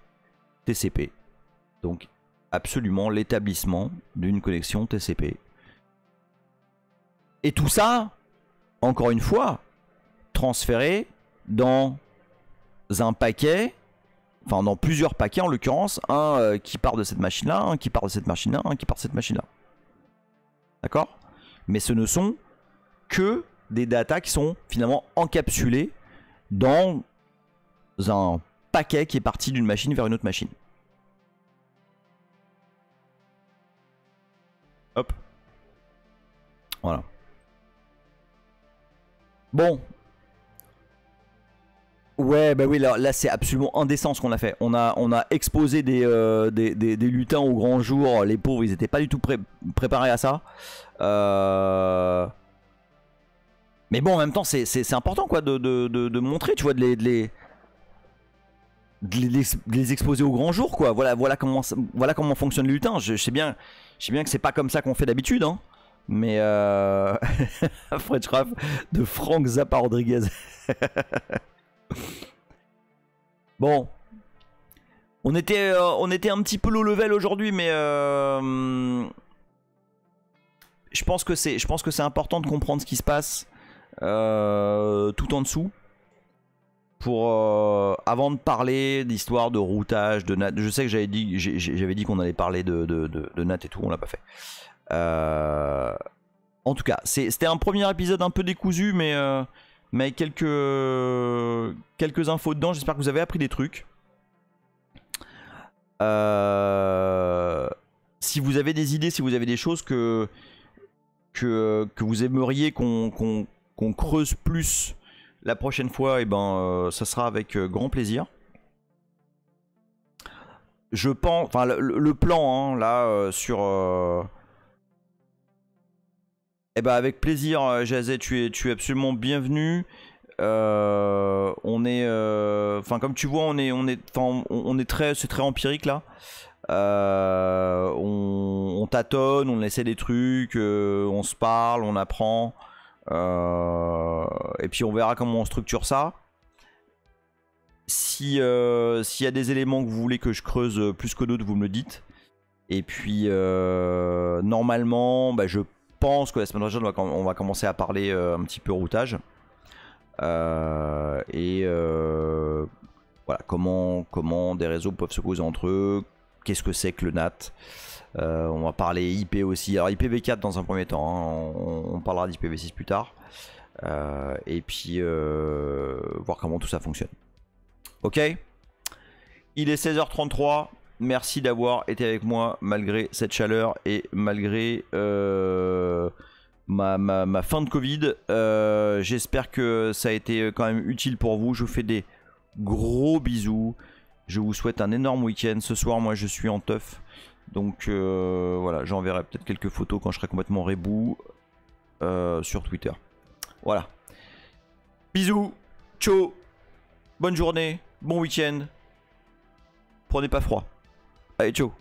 TCP. Donc absolument l'établissement d'une connexion TCP. Et tout ça, encore une fois, transféré dans un paquet, enfin dans plusieurs paquets en l'occurrence, un qui part de cette machine-là, un qui part de cette machine-là, un qui part de cette machine-là. D'accord ? Mais ce ne sont que des datas qui sont finalement encapsulées dans un paquet qui est parti d'une machine vers une autre machine. Hop. Voilà. Bon. Ouais, bah oui, là c'est absolument indécent ce qu'on a fait. On a exposé des lutins au grand jour. Les pauvres, ils étaient pas du tout préparés à ça. Mais bon, en même temps, c'est important quoi de montrer, tu vois, de les exposer au grand jour, quoi. Voilà comment fonctionne le lutin. Je sais bien que c'est pas comme ça qu'on fait d'habitude, hein. Mais Fred Schraff de Frank Zappa Rodriguez. Bon, on était un petit peu low level aujourd'hui, mais je pense que c'est important de comprendre ce qui se passe tout en dessous. Pour avant de parler d'histoire de routage, de Nat, je sais que j'avais dit qu'on allait parler de Nat et tout, on l'a pas fait. En tout cas, c'était un premier épisode un peu décousu, mais avec quelques infos dedans. J'espère que vous avez appris des trucs. Si vous avez des idées, si vous avez des choses que vous aimeriez qu'on creuse plus la prochaine fois, et ben ça sera avec grand plaisir. Je pense, enfin le plan hein, là sur et ben avec plaisir, Jazet, tu es absolument bienvenu. On est enfin comme tu vois, on est très, c'est très empirique là. On tâtonne, on essaie des trucs, on se parle, on apprend. Et puis on verra comment on structure ça. S'il y a des éléments que vous voulez que je creuse plus que d'autres, vous me le dites. Et puis normalement, bah, je pense que la semaine prochaine on va commencer à parler un petit peu routage. Voilà, comment des réseaux peuvent se causer entre eux. Qu'est-ce que c'est que le NAT? On va parler IP aussi. Alors IPv4 dans un premier temps, hein. On parlera d'IPv6 plus tard. Et puis voir comment tout ça fonctionne. Ok. Il est 16h33. Merci d'avoir été avec moi malgré cette chaleur et malgré ma fin de Covid. J'espère que ça a été quand même utile pour vous. Je vous fais des gros bisous. Je vous souhaite un énorme week-end. Ce soir, moi, je suis en teuf. Donc voilà, j'enverrai peut-être quelques photos quand je serai complètement rebou sur Twitter. Voilà. Bisous. Ciao. Bonne journée. Bon week-end. Prenez pas froid. Allez, ciao.